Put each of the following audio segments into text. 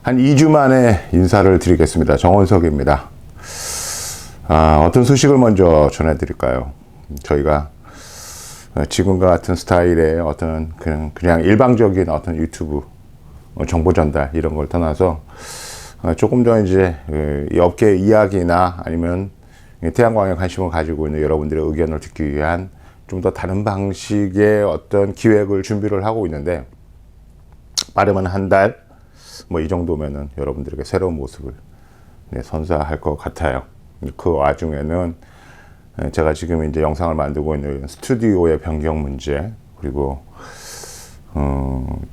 한 2주 만에 인사를 드리겠습니다. 정원석입니다. 어떤 소식을 먼저 전해드릴까요? 저희가 지금과 같은 스타일의 어떤 그냥 일방적인 어떤 유튜브 정보 전달 이런 걸 떠나서 조금 더 이제 이 업계 이야기나 아니면 태양광에 관심을 가지고 있는 여러분들의 의견을 듣기 위한 좀 더 다른 방식의 어떤 기획을 준비를 하고 있는데, 빠르면 한 달 뭐 이 정도면은 여러분들에게 새로운 모습을 선사할 것 같아요. 그 와중에는 제가 지금 이제 영상을 만들고 있는 스튜디오의 변경 문제, 그리고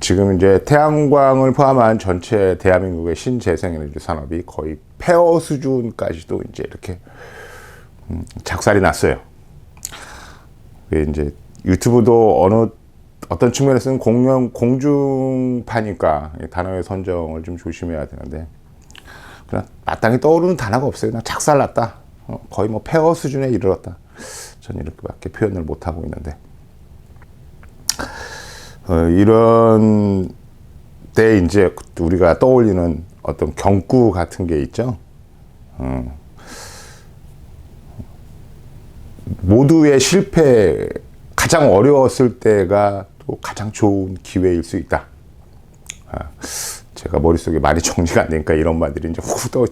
지금 이제 태양광을 포함한 전체 대한민국의 신재생에너지 산업이 거의 폐허 수준까지도 이제 이렇게 작살이 났어요. 이제 유튜브도 어떤 측면에서는 공중파니까 단어의 선정을 좀 조심해야 되는데, 그냥 마땅히 떠오르는 단어가 없어요. 그냥 작살났다. 거의 뭐 폐허 수준에 이르렀다. 저는 이렇게밖에 표현을 못 하고 있는데, 이런 때 이제 우리가 떠올리는 어떤 경구 같은 게 있죠. 모두의 실패, 가장 어려웠을 때가 또 가장 좋은 기회일 수 있다. 제가 머릿속에 말이 정리가 안 되니까 이런 말들이 이제 후더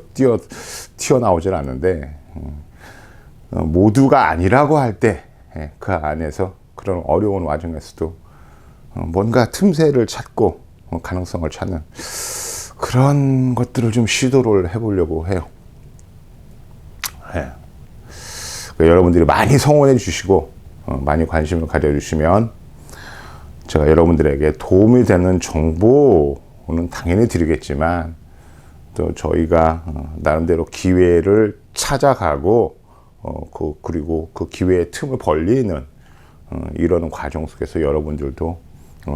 튀어나오질 않는데, 모두가 아니라고 할 때 그 안에서 그런 어려운 와중에서도 뭔가 틈새를 찾고 가능성을 찾는 그런 것들을 좀 시도를 해보려고 해요. 여러분들이 많이 성원해 주시고 많이 관심을 가져주시면 제가 여러분들에게 도움이 되는 정보는 당연히 드리겠지만, 또 저희가 나름대로 기회를 찾아가고 그리고 그 기회의 틈을 벌리는 이러는 과정 속에서 여러분들도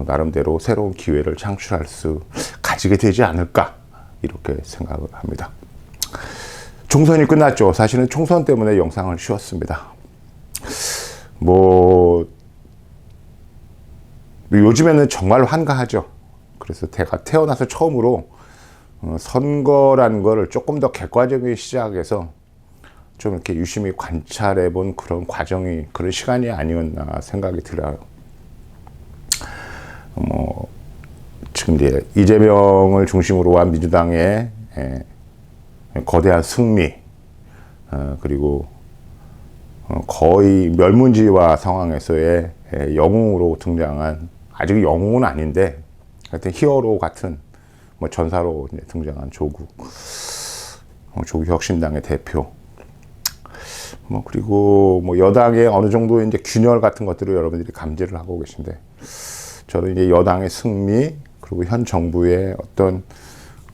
나름대로 새로운 기회를 가지게 되지 않을까, 이렇게 생각을 합니다. 총선이 끝났죠. 사실은 총선 때문에 영상을 쉬었습니다. 요즘에는 정말 한가하죠. 그래서 제가 태어나서 처음으로 선거라는 거를 조금 더 객관적인 시작에서 좀 이렇게 유심히 관찰해 본 그런 그런 시간이 아니었나 생각이 들어요. 지금 이제 이재명을 중심으로 한 민주당의 거대한 승리, 그리고 거의 멸문지화 상황에서의 영웅으로 등장한, 아직 영웅은 아닌데 하여튼 히어로 같은 전사로 등장한 조국 혁신당의 대표, 그리고 여당의 어느 정도 이제 균열 같은 것들을 여러분들이 감지를 하고 계신데, 저는 이제 여당의 승리, 그리고 현 정부의 어떤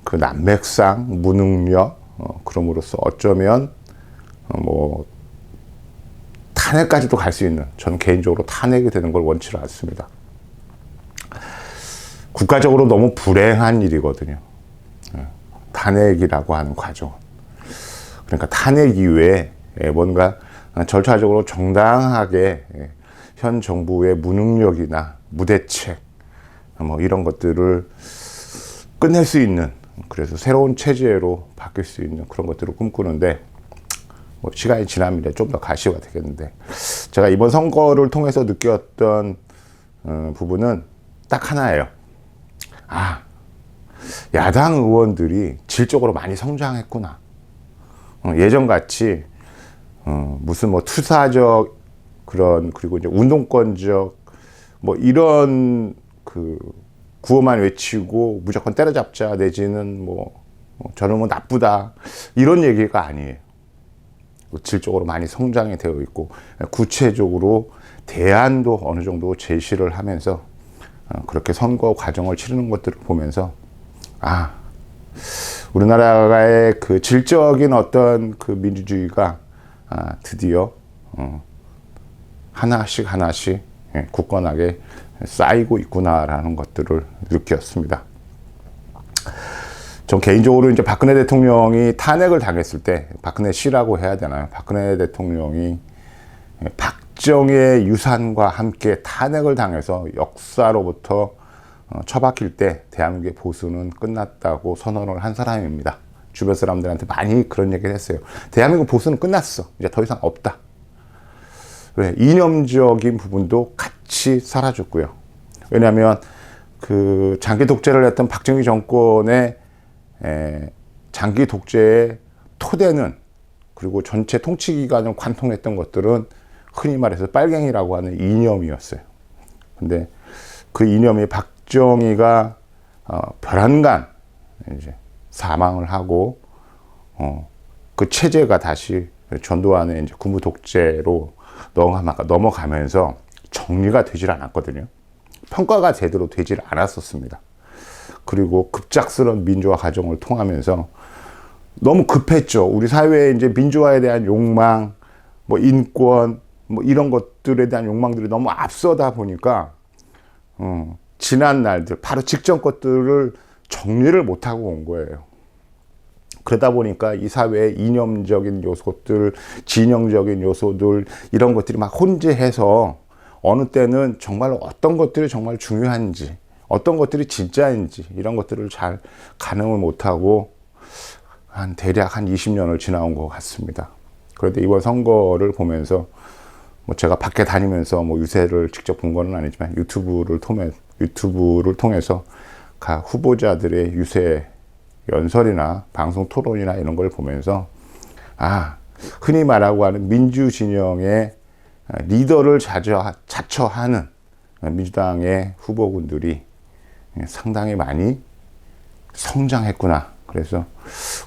그 난맥상, 무능력, 그럼으로써 어쩌면 탄핵까지도 갈 수 있는, 저는 개인적으로 탄핵이 되는 걸 원치를 않습니다. 국가적으로 너무 불행한 일이거든요. 탄핵이라고 하는 과정. 그러니까 탄핵 이후에 뭔가 절차적으로 정당하게 현 정부의 무능력이나 무대책, 이런 것들을 끝낼 수 있는, 그래서 새로운 체제로 바뀔 수 있는 그런 것들을 꿈꾸는데, 시간이 지나면 좀 더 가시가 되겠는데, 제가 이번 선거를 통해서 느꼈던 부분은 딱 하나예요. 야당 의원들이 질적으로 많이 성장했구나. 예전같이 무슨 투사적 그리고 이제 운동권적 이런 구호만 외치고 무조건 때려잡자, 내지는 저는 나쁘다, 이런 얘기가 아니에요. 질적으로 많이 성장이 되어 있고, 구체적으로 대안도 어느 정도 제시를 하면서 그렇게 선거 과정을 치르는 것들을 보면서, 우리나라의 그 질적인 어떤 그 민주주의가 드디어 하나씩 굳건하게 쌓이고 있구나라는 것들을 느꼈습니다. 전 개인적으로 이제 박근혜 대통령이 탄핵을 당했을 때, 박근혜 씨라고 해야 되나요? 박근혜 대통령이 박정희의 유산과 함께 탄핵을 당해서 역사로부터 처박힐 때 대한민국의 보수는 끝났다고 선언을 한 사람입니다. 주변 사람들한테 많이 그런 얘기를 했어요. 대한민국 보수는 끝났어. 이제 더 이상 없다. 왜? 이념적인 부분도 같이 사라졌고요. 왜냐하면 그 장기 독재를 했던 박정희 정권의 장기 독재의 토대는, 그리고 전체 통치 기간을 관통했던 것들은 흔히 말해서 빨갱이라고 하는 이념이었어요. 근데 그 이념이 박정희가 별안간 이제 사망을 하고 그 체제가 다시 전두환의 이제 군부 독재로 넘어가면서 정리가 되질 않았거든요. 평가가 제대로 되질 않았었습니다. 그리고 급작스러운 민주화 과정을 통하면서 너무 급했죠. 우리 사회에 이제 민주화에 대한 욕망, 뭐 인권, 뭐 이런 것들에 대한 욕망들이 너무 앞서다 보니까 지난 날들, 바로 직전 것들을 정리를 못하고 온 거예요. 그러다 보니까 이 사회의 이념적인 요소들, 진영적인 요소들, 이런 것들이 막 혼재해서 어느 때는 정말 어떤 것들이 정말 중요한지, 어떤 것들이 진짜인지, 이런 것들을 잘 가늠을 못하고 대략 한 20년을 지나온 것 같습니다. 그런데 이번 선거를 보면서 뭐 제가 밖에 다니면서 뭐 유세를 직접 본 건 아니지만 유튜브를 통해서 각 후보자들의 유세 연설이나 방송 토론이나 이런 걸 보면서 흔히 말하고 하는 민주 진영의 리더를 자처하는 민주당의 후보군들이 상당히 많이 성장했구나. 그래서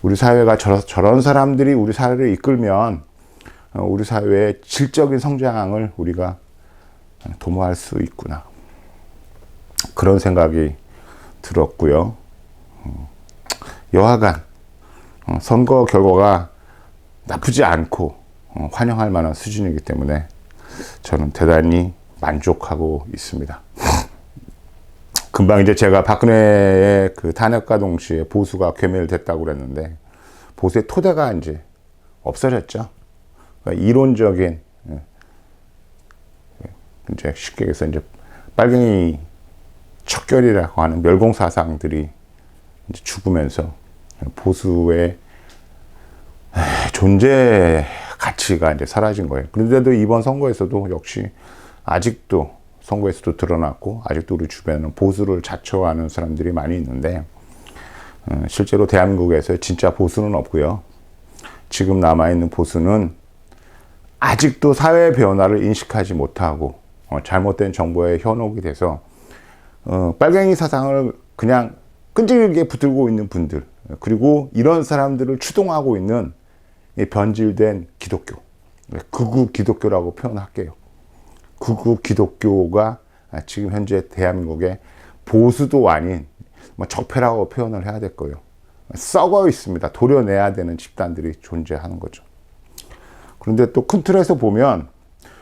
우리 사회가 저런 사람들이 우리 사회를 이끌면 우리 사회의 질적인 성장을 우리가 도모할 수 있구나. 그런 생각이 들었고요. 여하간 선거 결과가 나쁘지 않고 환영할 만한 수준이기 때문에 저는 대단히 만족하고 있습니다. 금방 이제 제가 박근혜의 그 탄핵과 동시에 보수가 괴멸됐다고 그랬는데, 보수의 토대가 이제 없어졌죠. 그러니까 이론적인, 이제 쉽게 얘기해서 이제 빨갱이 척결이라고 하는 멸공 사상들이 이제 죽으면서 보수의 존재 가치가 이제 사라진 거예요. 그런데도 이번 선거에서도 역시 아직도 선거에서도 드러났고, 아직도 우리 주변에는 보수를 자처하는 사람들이 많이 있는데, 실제로 대한민국에서 진짜 보수는 없고요. 지금 남아있는 보수는 아직도 사회 변화를 인식하지 못하고 잘못된 정보에 현혹이 돼서 빨갱이 사상을 그냥 끈질기게 붙들고 있는 분들, 그리고 이런 사람들을 추동하고 있는 변질된 기독교, 극우 기독교라고 표현할게요. 극우 기독교가 지금 현재 대한민국의 보수도 아닌 적폐라고 표현을 해야 될 거예요. 썩어 있습니다. 도려내야 되는 집단들이 존재하는 거죠. 그런데 또 큰 틀에서 보면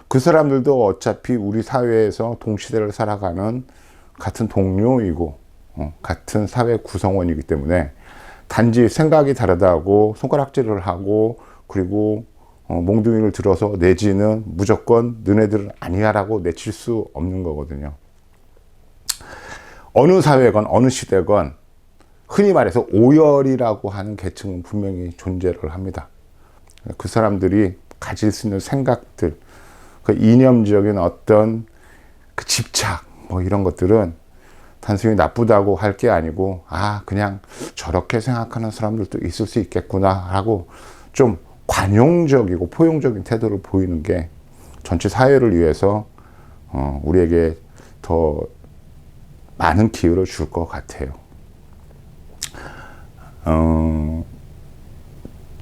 그 사람들도 어차피 우리 사회에서 동시대를 살아가는 같은 동료이고 같은 사회 구성원이기 때문에 단지 생각이 다르다고 손가락질을 하고, 그리고 몽둥이를 들어서 내지는 무조건 너네들은 아니야라고 내칠 수 없는 거거든요. 어느 사회건 어느 시대건 흔히 말해서 오열이라고 하는 계층은 분명히 존재를 합니다. 그 사람들이 가질 수 있는 생각들, 그 이념적인 어떤 그 집착, 뭐 이런 것들은 단순히 나쁘다고 할 게 아니고, 그냥 저렇게 생각하는 사람들도 있을 수 있겠구나 하고 좀 관용적이고 포용적인 태도를 보이는 게 전체 사회를 위해서 우리에게 더 많은 기회를 줄 것 같아요.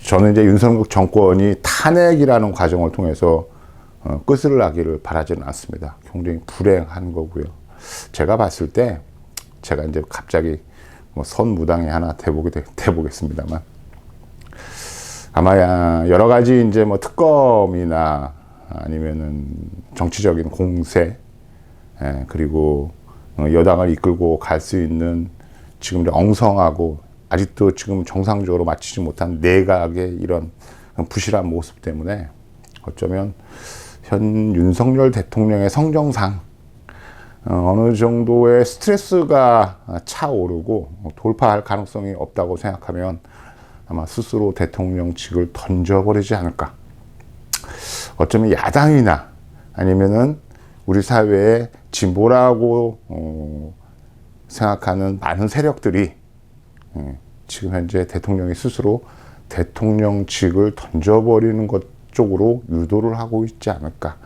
저는 이제 윤석열 정권이 탄핵이라는 과정을 통해서 끝을 나기를 바라지는 않습니다. 굉장히 불행한 거고요. 제가 봤을 때, 제가 이제 갑자기 선무당에 하나 대보겠습니다만, 아마 여러 가지 이제 특검이나 아니면은 정치적인 공세, 그리고 여당을 이끌고 갈 수 있는 지금 엉성하고 아직도 지금 정상적으로 마치지 못한 내각의 이런 부실한 모습 때문에 어쩌면 현 윤석열 대통령의 성정상 어느 정도의 스트레스가 차오르고 돌파할 가능성이 없다고 생각하면 아마 스스로 대통령직을 던져버리지 않을까. 어쩌면 야당이나 아니면은 우리 사회의 진보라고 생각하는 많은 세력들이 지금 현재 대통령이 스스로 대통령직을 던져버리는 것 쪽으로 유도를 하고 있지 않을까.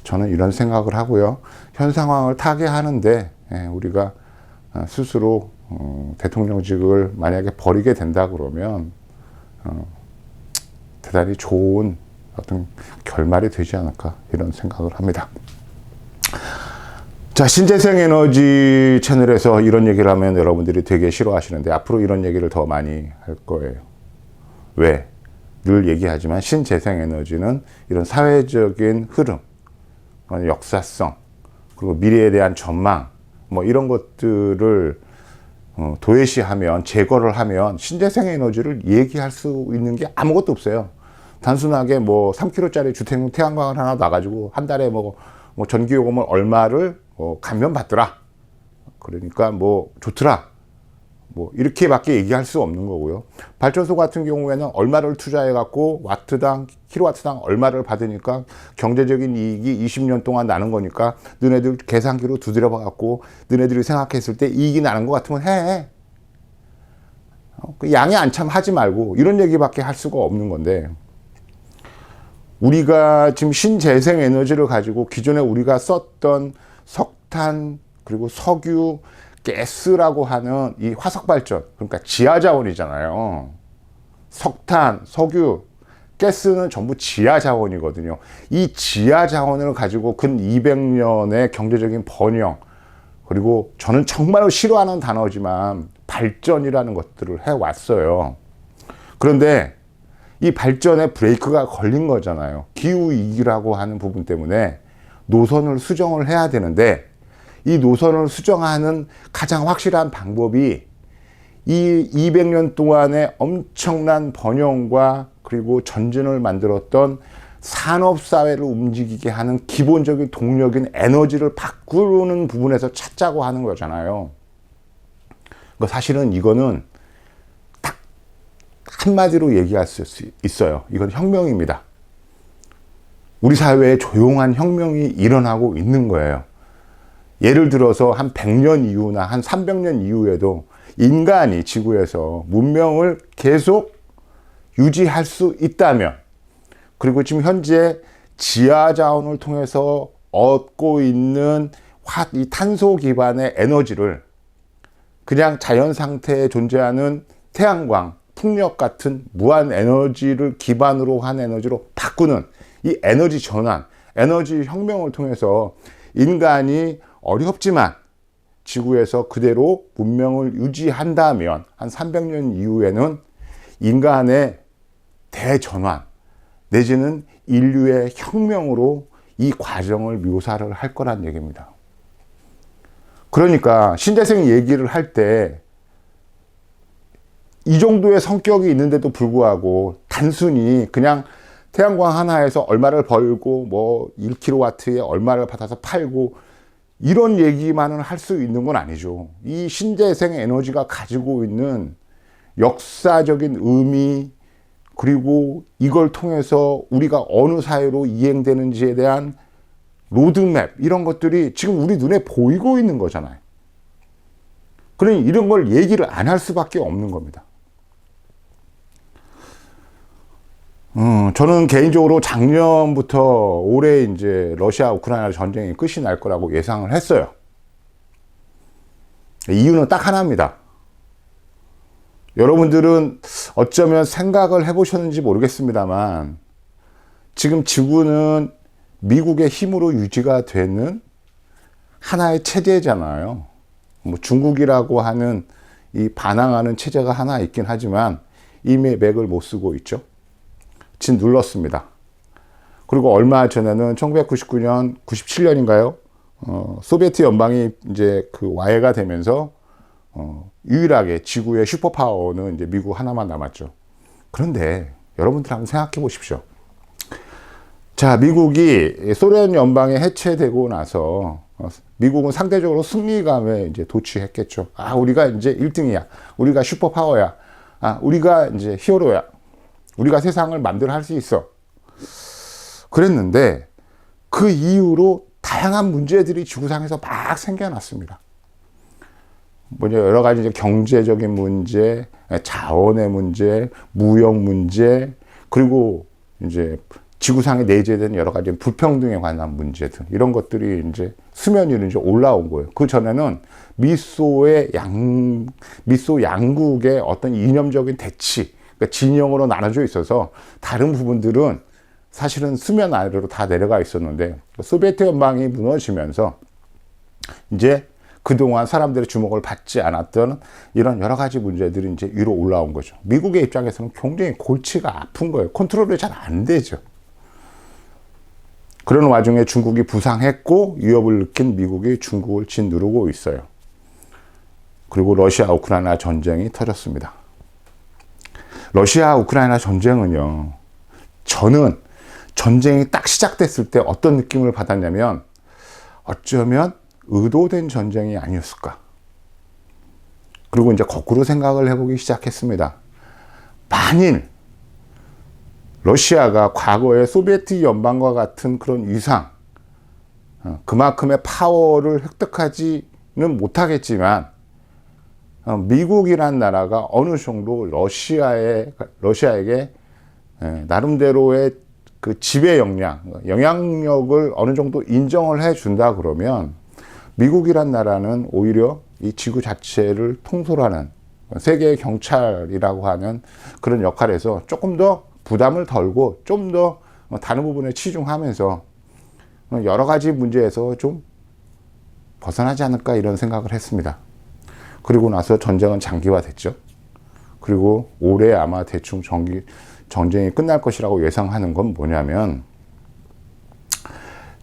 저는 이런 생각을 하고요. 현 상황을 타개하는데 우리가 스스로 대통령직을 만약에 버리게 된다 그러면 대단히 좋은 어떤 결말이 되지 않을까 이런 생각을 합니다. 자, 신재생 에너지 채널에서 이런 얘기를 하면 여러분들이 되게 싫어하시는데 앞으로 이런 얘기를 더 많이 할 거예요. 왜? 늘 얘기하지만 신재생 에너지는 이런 사회적인 흐름, 역사성, 그리고 미래에 대한 전망, 뭐 이런 것들을 도외시하면, 제거를 하면 신재생 에너지를 얘기할 수 있는 게 아무것도 없어요. 단순하게 뭐 3kg짜리 주택용 태양광을 하나 놔가지고 한 달에 뭐 전기요금을 얼마를 감면받더라. 그러니까 뭐 좋더라. 뭐 이렇게밖에 얘기할 수 없는 거고요. 발전소 같은 경우에는 얼마를 투자해 갖고 와트당 킬로와트당 얼마를 받으니까 경제적인 이익이 20년 동안 나는 거니까 너네들 계산기로 두드려 봐 갖고 너네들이 생각했을 때 이익이 나는 것 같으면 해. 그 양해 안 참 하지 말고 이런 얘기밖에 할 수가 없는 건데, 우리가 지금 신재생 에너지를 가지고 기존에 우리가 썼던 석탄 그리고 석유, 가스라고 하는 이 화석 발전, 그러니까 지하 자원이잖아요. 석탄, 석유, 가스는 전부 지하 자원이거든요. 이 지하 자원을 가지고 근 200년의 경제적인 번영, 그리고 저는 정말로 싫어하는 단어지만 발전이라는 것들을 해왔어요. 그런데 이 발전에 브레이크가 걸린 거잖아요. 기후위기라고 하는 부분 때문에 노선을 수정을 해야 되는데, 이 노선을 수정하는 가장 확실한 방법이 이 200년 동안의 엄청난 번영과 그리고 전진을 만들었던 산업사회를 움직이게 하는 기본적인 동력인 에너지를 바꾸는 부분에서 찾자고 하는 거잖아요. 사실은 이거는 딱 한마디로 얘기할 수 있어요. 이건 혁명입니다. 우리 사회에 조용한 혁명이 일어나고 있는 거예요. 예를 들어서 한 100년 이후나 한 300년 이후에도 인간이 지구에서 문명을 계속 유지할 수 있다면, 그리고 지금 현재 지하 자원을 통해서 얻고 있는 이 탄소 기반의 에너지를 그냥 자연 상태에 존재하는 태양광, 풍력 같은 무한 에너지를 기반으로 한 에너지로 바꾸는 이 에너지 전환, 에너지 혁명을 통해서 인간이 어렵지만 지구에서 그대로 문명을 유지한다면 한 300년 이후에는 인간의 대전환 내지는 인류의 혁명으로 이 과정을 묘사를 할 거란 얘기입니다. 그러니까 신재생 얘기를 할 때 이 정도의 성격이 있는데도 불구하고 단순히 그냥 태양광 하나에서 얼마를 벌고 뭐 1kW에 얼마를 받아서 팔고 이런 얘기만은 할 수 있는 건 아니죠. 이 신재생 에너지가 가지고 있는 역사적인 의미, 그리고 이걸 통해서 우리가 어느 사회로 이행되는지에 대한 로드맵, 이런 것들이 지금 우리 눈에 보이고 있는 거잖아요. 그러니 이런 걸 얘기를 안 할 수밖에 없는 겁니다. 저는 개인적으로 작년부터 올해 이제 러시아 우크라이나 전쟁이 끝이 날 거라고 예상을 했어요. 이유는 딱 하나입니다. 여러분들은 어쩌면 생각을 해보셨는지 모르겠습니다만, 지금 지구는 미국의 힘으로 유지가 되는 하나의 체제잖아요. 뭐 중국이라고 하는 이 반항하는 체제가 하나 있긴 하지만 이미 맥을 못 쓰고 있죠. 눌렀습니다. 그리고 얼마 전에는 1999년, 97년인가요? 소비에트 연방이 이제 그 와해가 되면서 유일하게 지구의 슈퍼파워는 이제 미국 하나만 남았죠. 그런데 여러분들 한번 생각해 보십시오. 자, 미국이 소련 연방이 해체되고 나서 미국은 상대적으로 승리감에 이제 도취했겠죠. 아, 우리가 이제 1등이야. 우리가 슈퍼파워야. 아, 우리가 이제 히어로야. 우리가 세상을 만들어 할 수 있어. 그랬는데 그 이후로 다양한 문제들이 지구상에서 막 생겨났습니다. 뭐냐, 여러 가지 이제 경제적인 문제, 자원의 문제, 무역 문제, 그리고 이제 지구상에 내재된 여러 가지 불평등에 관한 문제들, 이런 것들이 이제 수면 위로 이제 올라온 거예요. 그 전에는 미소 양국의 어떤 이념적인 대치, 그러니까 진영으로 나눠져 있어서 다른 부분들은 사실은 수면 아래로 다 내려가 있었는데, 소비에트 연방이 무너지면서 이제 그동안 사람들의 주목을 받지 않았던 이런 여러 가지 문제들이 이제 위로 올라온 거죠. 미국의 입장에서는 굉장히 골치가 아픈 거예요. 컨트롤이 잘 안 되죠. 그런 와중에 중국이 부상했고 위협을 느낀 미국이 중국을 짓누르고 있어요. 그리고 러시아 우크라이나 전쟁이 터졌습니다. 러시아 우크라이나 전쟁은요, 저는 전쟁이 딱 시작됐을 때 어떤 느낌을 받았냐면, 어쩌면 의도된 전쟁이 아니었을까. 그리고 이제 거꾸로 생각을 해보기 시작했습니다. 만일 러시아가 과거의 소비에트 연방과 같은 그런 위상, 그만큼의 파워를 획득하지는 못하겠지만, 미국이란 나라가 어느 정도 러시아에게 나름대로의 그 지배 영향력을 어느 정도 인정을 해준다 그러면, 미국이란 나라는 오히려 이 지구 자체를 통솔하는 세계의 경찰이라고 하는 그런 역할에서 조금 더 부담을 덜고 좀 더 다른 부분에 치중하면서 여러 가지 문제에서 좀 벗어나지 않을까, 이런 생각을 했습니다. 그리고 나서 전쟁은 장기화됐죠. 그리고 올해 아마 대충 전쟁이 끝날 것이라고 예상하는 건 뭐냐면,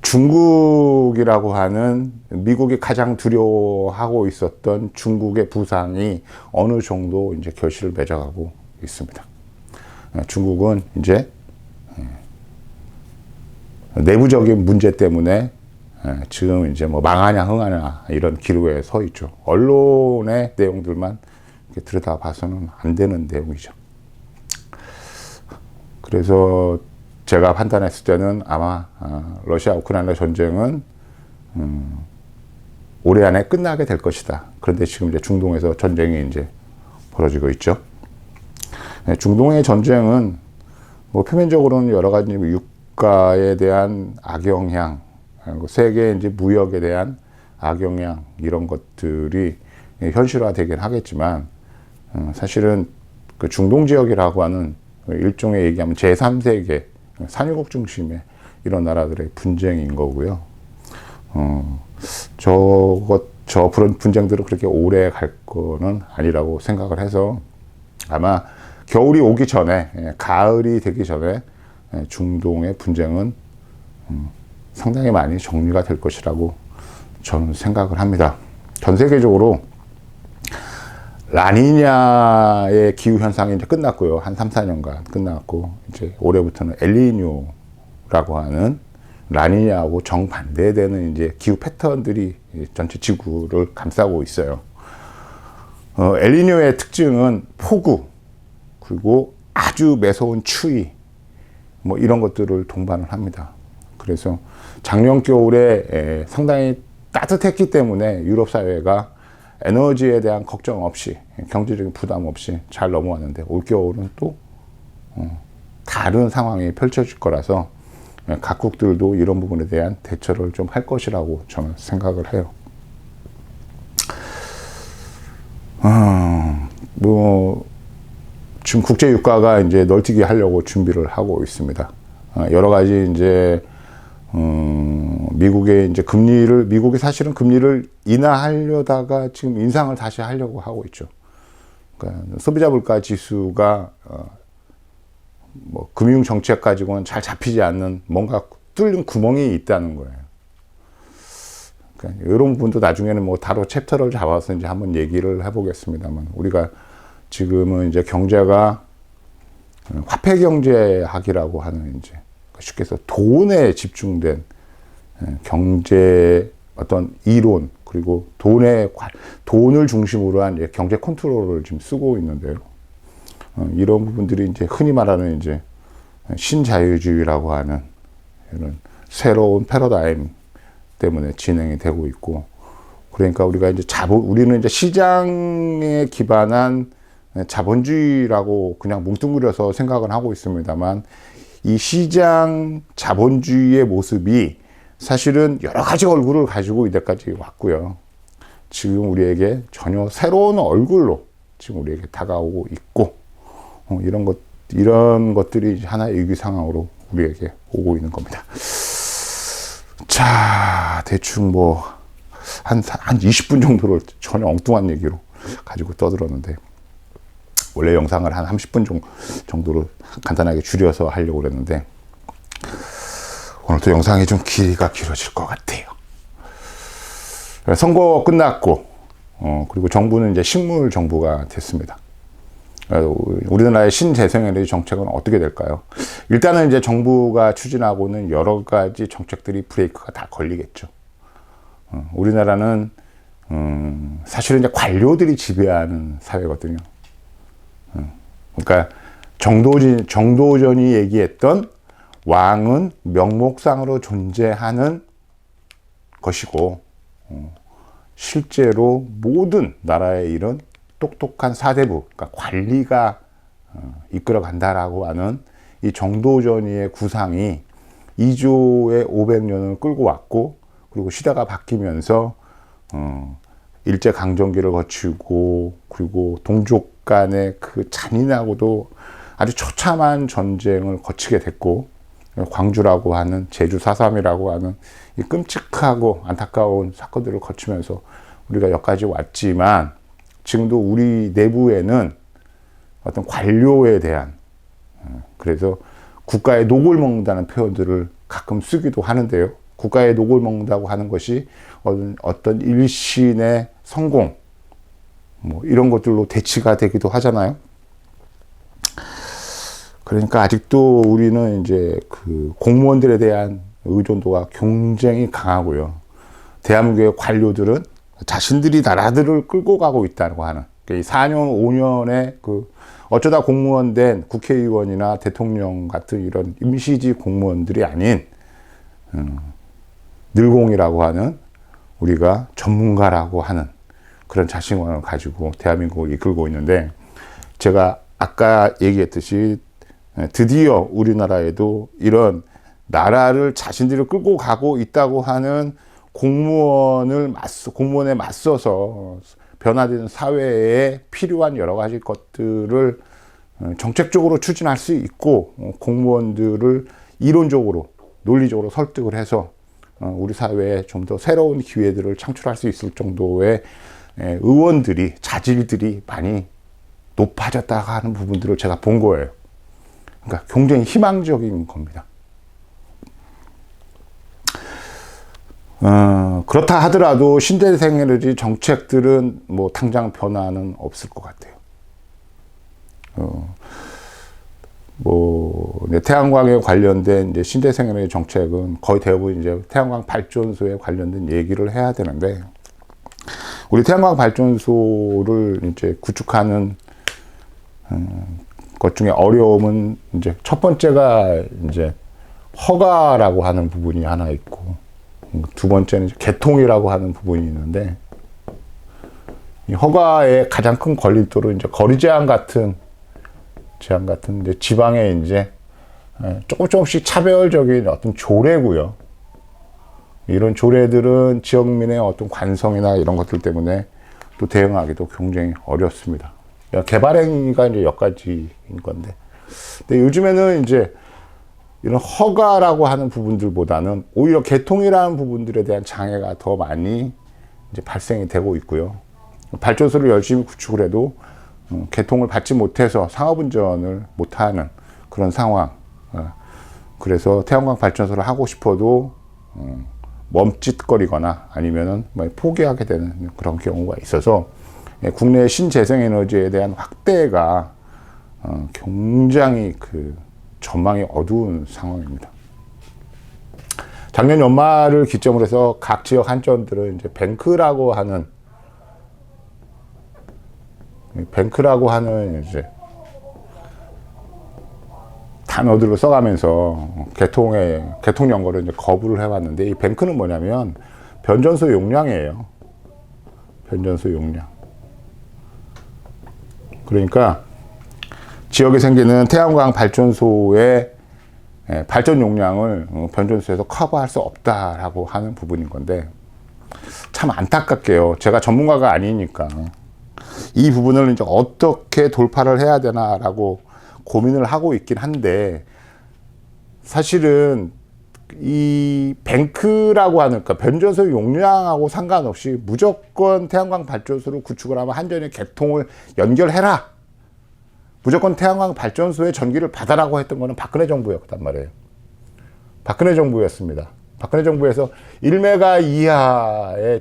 중국이라고 하는, 미국이 가장 두려워하고 있었던 중국의 부상이 어느 정도 이제 결실을 맺어가고 있습니다. 중국은 이제 내부적인 문제 때문에 지금 이제 뭐 망하냐 흥하냐 이런 기로에 서 있죠. 언론의 내용들만 이렇게 들여다봐서는 안 되는 내용이죠. 그래서 제가 판단했을 때는 아마 러시아 우크라이나 전쟁은 올해 안에 끝나게 될 것이다. 그런데 지금 이제 중동에서 전쟁이 이제 벌어지고 있죠. 중동의 전쟁은 뭐 표면적으로는 여러 가지 유가에 대한 악영향, 세계 이제 무역에 대한 악영향, 이런 것들이 현실화되긴 하겠지만, 사실은 그 중동 지역이라고 하는 일종의 얘기하면 제3세계 산유국 중심의 이런 나라들의 분쟁인 거고요. 저 그런 분쟁들은 그렇게 오래 갈 거는 아니라고 생각을 해서, 아마 겨울이 오기 전에, 가을이 되기 전에 중동의 분쟁은 상당히 많이 정리가 될 것이라고 저는 생각을 합니다. 전 세계적으로 라니냐의 기후 현상이 이제 끝났고요. 한 3, 4년간 끝났고, 이제 올해부터는 엘니뇨라고 하는 라니냐하고 정반대되는 이제 기후 패턴들이 전체 지구를 감싸고 있어요. 엘니뇨의 특징은 폭우, 그리고 아주 매서운 추위, 뭐 이런 것들을 동반을 합니다. 그래서 작년 겨울에 상당히 따뜻했기 때문에 유럽 사회가 에너지에 대한 걱정 없이, 경제적인 부담 없이 잘 넘어왔는데, 올 겨울은 또 다른 상황이 펼쳐질 거라서 각국들도 이런 부분에 대한 대처를 좀 할 것이라고 저는 생각을 해요. 뭐 지금 국제 유가가 이제 널뛰기 하려고 준비를 하고 있습니다. 여러 가지 이제 미국의 이제 미국이 사실은 금리를 인하하려다가 지금 인상을 다시 하려고 하고 있죠. 그러니까 소비자 물가 지수가 뭐 금융 정책 가지고는 잘 잡히지 않는 뭔가 뚫린 구멍이 있다는 거예요. 그러니까 이런 부분도 나중에는 뭐 따로 챕터를 잡아서 이제 한번 얘기를 해보겠습니다만, 우리가 지금은 이제 경제가 화폐 경제학이라고 하는 이제 쉽게 해서 돈에 집중된 경제 어떤 이론, 그리고 돈을 중심으로 한 경제 컨트롤을 지금 쓰고 있는데요. 이런 부분들이 이제 흔히 말하는 이제 신자유주의라고 하는 이런 새로운 패러다임 때문에 진행이 되고 있고, 그러니까 우리가 이제 우리는 이제 시장에 기반한 자본주의라고 그냥 뭉뚱그려서 생각을 하고 있습니다만, 이 시장 자본주의의 모습이 사실은 여러 가지 얼굴을 가지고 이때까지 왔고요. 지금 우리에게 전혀 새로운 얼굴로 지금 우리에게 다가오고 있고, 이런 것들이 하나의 위기 상황으로 우리에게 오고 있는 겁니다. 자, 대충 한 20분 정도를 전혀 엉뚱한 얘기로 가지고 떠들었는데, 원래 영상을 한 30분 정도로 간단하게 줄여서 하려고 그랬는데, 오늘도 영상이 좀 길이가 길어질 것 같아요. 선거 끝났고, 그리고 정부는 이제 식물 정부가 됐습니다. 우리나라의 신재생에너지 정책은 어떻게 될까요? 일단은 이제 정부가 추진하고는 여러 가지 정책들이 브레이크가 다 걸리겠죠. 우리나라는 사실은 이제 관료들이 지배하는 사회거든요. 그러니까 정도전이 얘기했던 왕은 명목상으로 존재하는 것이고, 실제로 모든 나라의 일은 똑똑한 사대부, 그러니까 관리가 이끌어 간다라고 하는 이 정도전이의 구상이 2조의 500년을 끌고 왔고, 그리고 시대가 바뀌면서 일제강점기를 거치고, 그리고 동족 간의 그 잔인하고도 아주 처참한 전쟁을 거치게 됐고, 광주라고 하는, 제주 4.3이라고 하는 이 끔찍하고 안타까운 사건들을 거치면서 우리가 여기까지 왔지만, 지금도 우리 내부에는 어떤 관료에 대한, 그래서 국가의 녹을 먹는다는 표현들을 가끔 쓰기도 하는데요. 국가의 녹을 먹는다고 하는 것이 어떤 일신의 성공, 이런 것들로 대치가 되기도 하잖아요. 그러니까 아직도 우리는 이제 그 공무원들에 대한 의존도가 굉장히 강하고요. 대한민국의 관료들은 자신들이 나라들을 끌고 가고 있다고 하는, 이 4년, 5년의 어쩌다 공무원 된 국회의원이나 대통령 같은 이런 임시직 공무원들이 아닌, 늘공이라고 하는, 우리가 전문가라고 하는 그런 자신감을 가지고 대한민국을 이끌고 있는데, 제가 아까 얘기했듯이 드디어 우리나라에도 이런 나라를 자신들이 끌고 가고 있다고 하는 공무원에 맞서서 변화되는 사회에 필요한 여러 가지 것들을 정책적으로 추진할 수 있고, 공무원들을 이론적으로, 논리적으로 설득을 해서 우리 사회에 좀 더 새로운 기회들을 창출할 수 있을 정도의 의원들이, 자질들이 많이 높아졌다고 하는 부분들을 제가 본 거예요. 그러니까 굉장히 희망적인 겁니다. 그렇다 하더라도 신재생에너지 정책들은 당장 변화는 없을 것 같아요. 태양광에 관련된 이제 신재생에너지 정책은 거의 대부분 이제 태양광 발전소에 관련된 얘기를 해야 되는데, 우리 태양광 발전소를 이제 구축하는 것 중에 어려움은 이제 첫 번째가 이제 허가라고 하는 부분이 하나 있고, 두 번째는 개통이라고 하는 부분이 있는데, 이 허가의 가장 큰 걸림돌은 이제 거리 제한 같은 이제 지방에 이제 조금씩 차별적인 어떤 조례고요. 이런 조례들은 지역민의 어떤 관성이나 이런 것들 때문에 또 대응하기도 굉장히 어렵습니다. 개발행위가 이제 여기까지인 건데, 근데 요즘에는 이제 이런 허가라고 하는 부분들보다는 오히려 개통이라는 부분들에 대한 장애가 더 많이 이제 발생이 되고 있고요. 발전소를 열심히 구축을 해도 개통을 받지 못해서 상업운전을 못하는 그런 상황. 그래서 태양광 발전소를 하고 싶어도 멈칫거리거나 아니면은 포기하게 되는 그런 경우가 있어서, 국내 신재생에너지에 대한 확대가 굉장히 전망이 어두운 상황입니다. 작년 연말을 기점으로 해서 각 지역 한전들은 이제 뱅크라고 하는 이제 단어들을 써가면서 개통 연거를 이제 거부를 해왔는데, 이 뱅크는 뭐냐면 변전소 용량이에요. 변전소 용량. 그러니까 지역에 생기는 태양광 발전소의 발전 용량을 변전소에서 커버할 수 없다라고 하는 부분인 건데, 참 안타깝게요. 제가 전문가가 아니니까 이 부분을 이제 어떻게 돌파를 해야 되나라고 고민을 하고 있긴 한데, 사실은 이 뱅크라고 하는, 그러니까 변전소 용량하고 상관없이 무조건 태양광 발전소를 구축을 하면 한전의 개통을 연결해라, 무조건 태양광 발전소의 전기를 받아라고 했던 거는 박근혜 정부였단 말이에요. 박근혜 정부였습니다. 박근혜 정부에서 1메가 이하의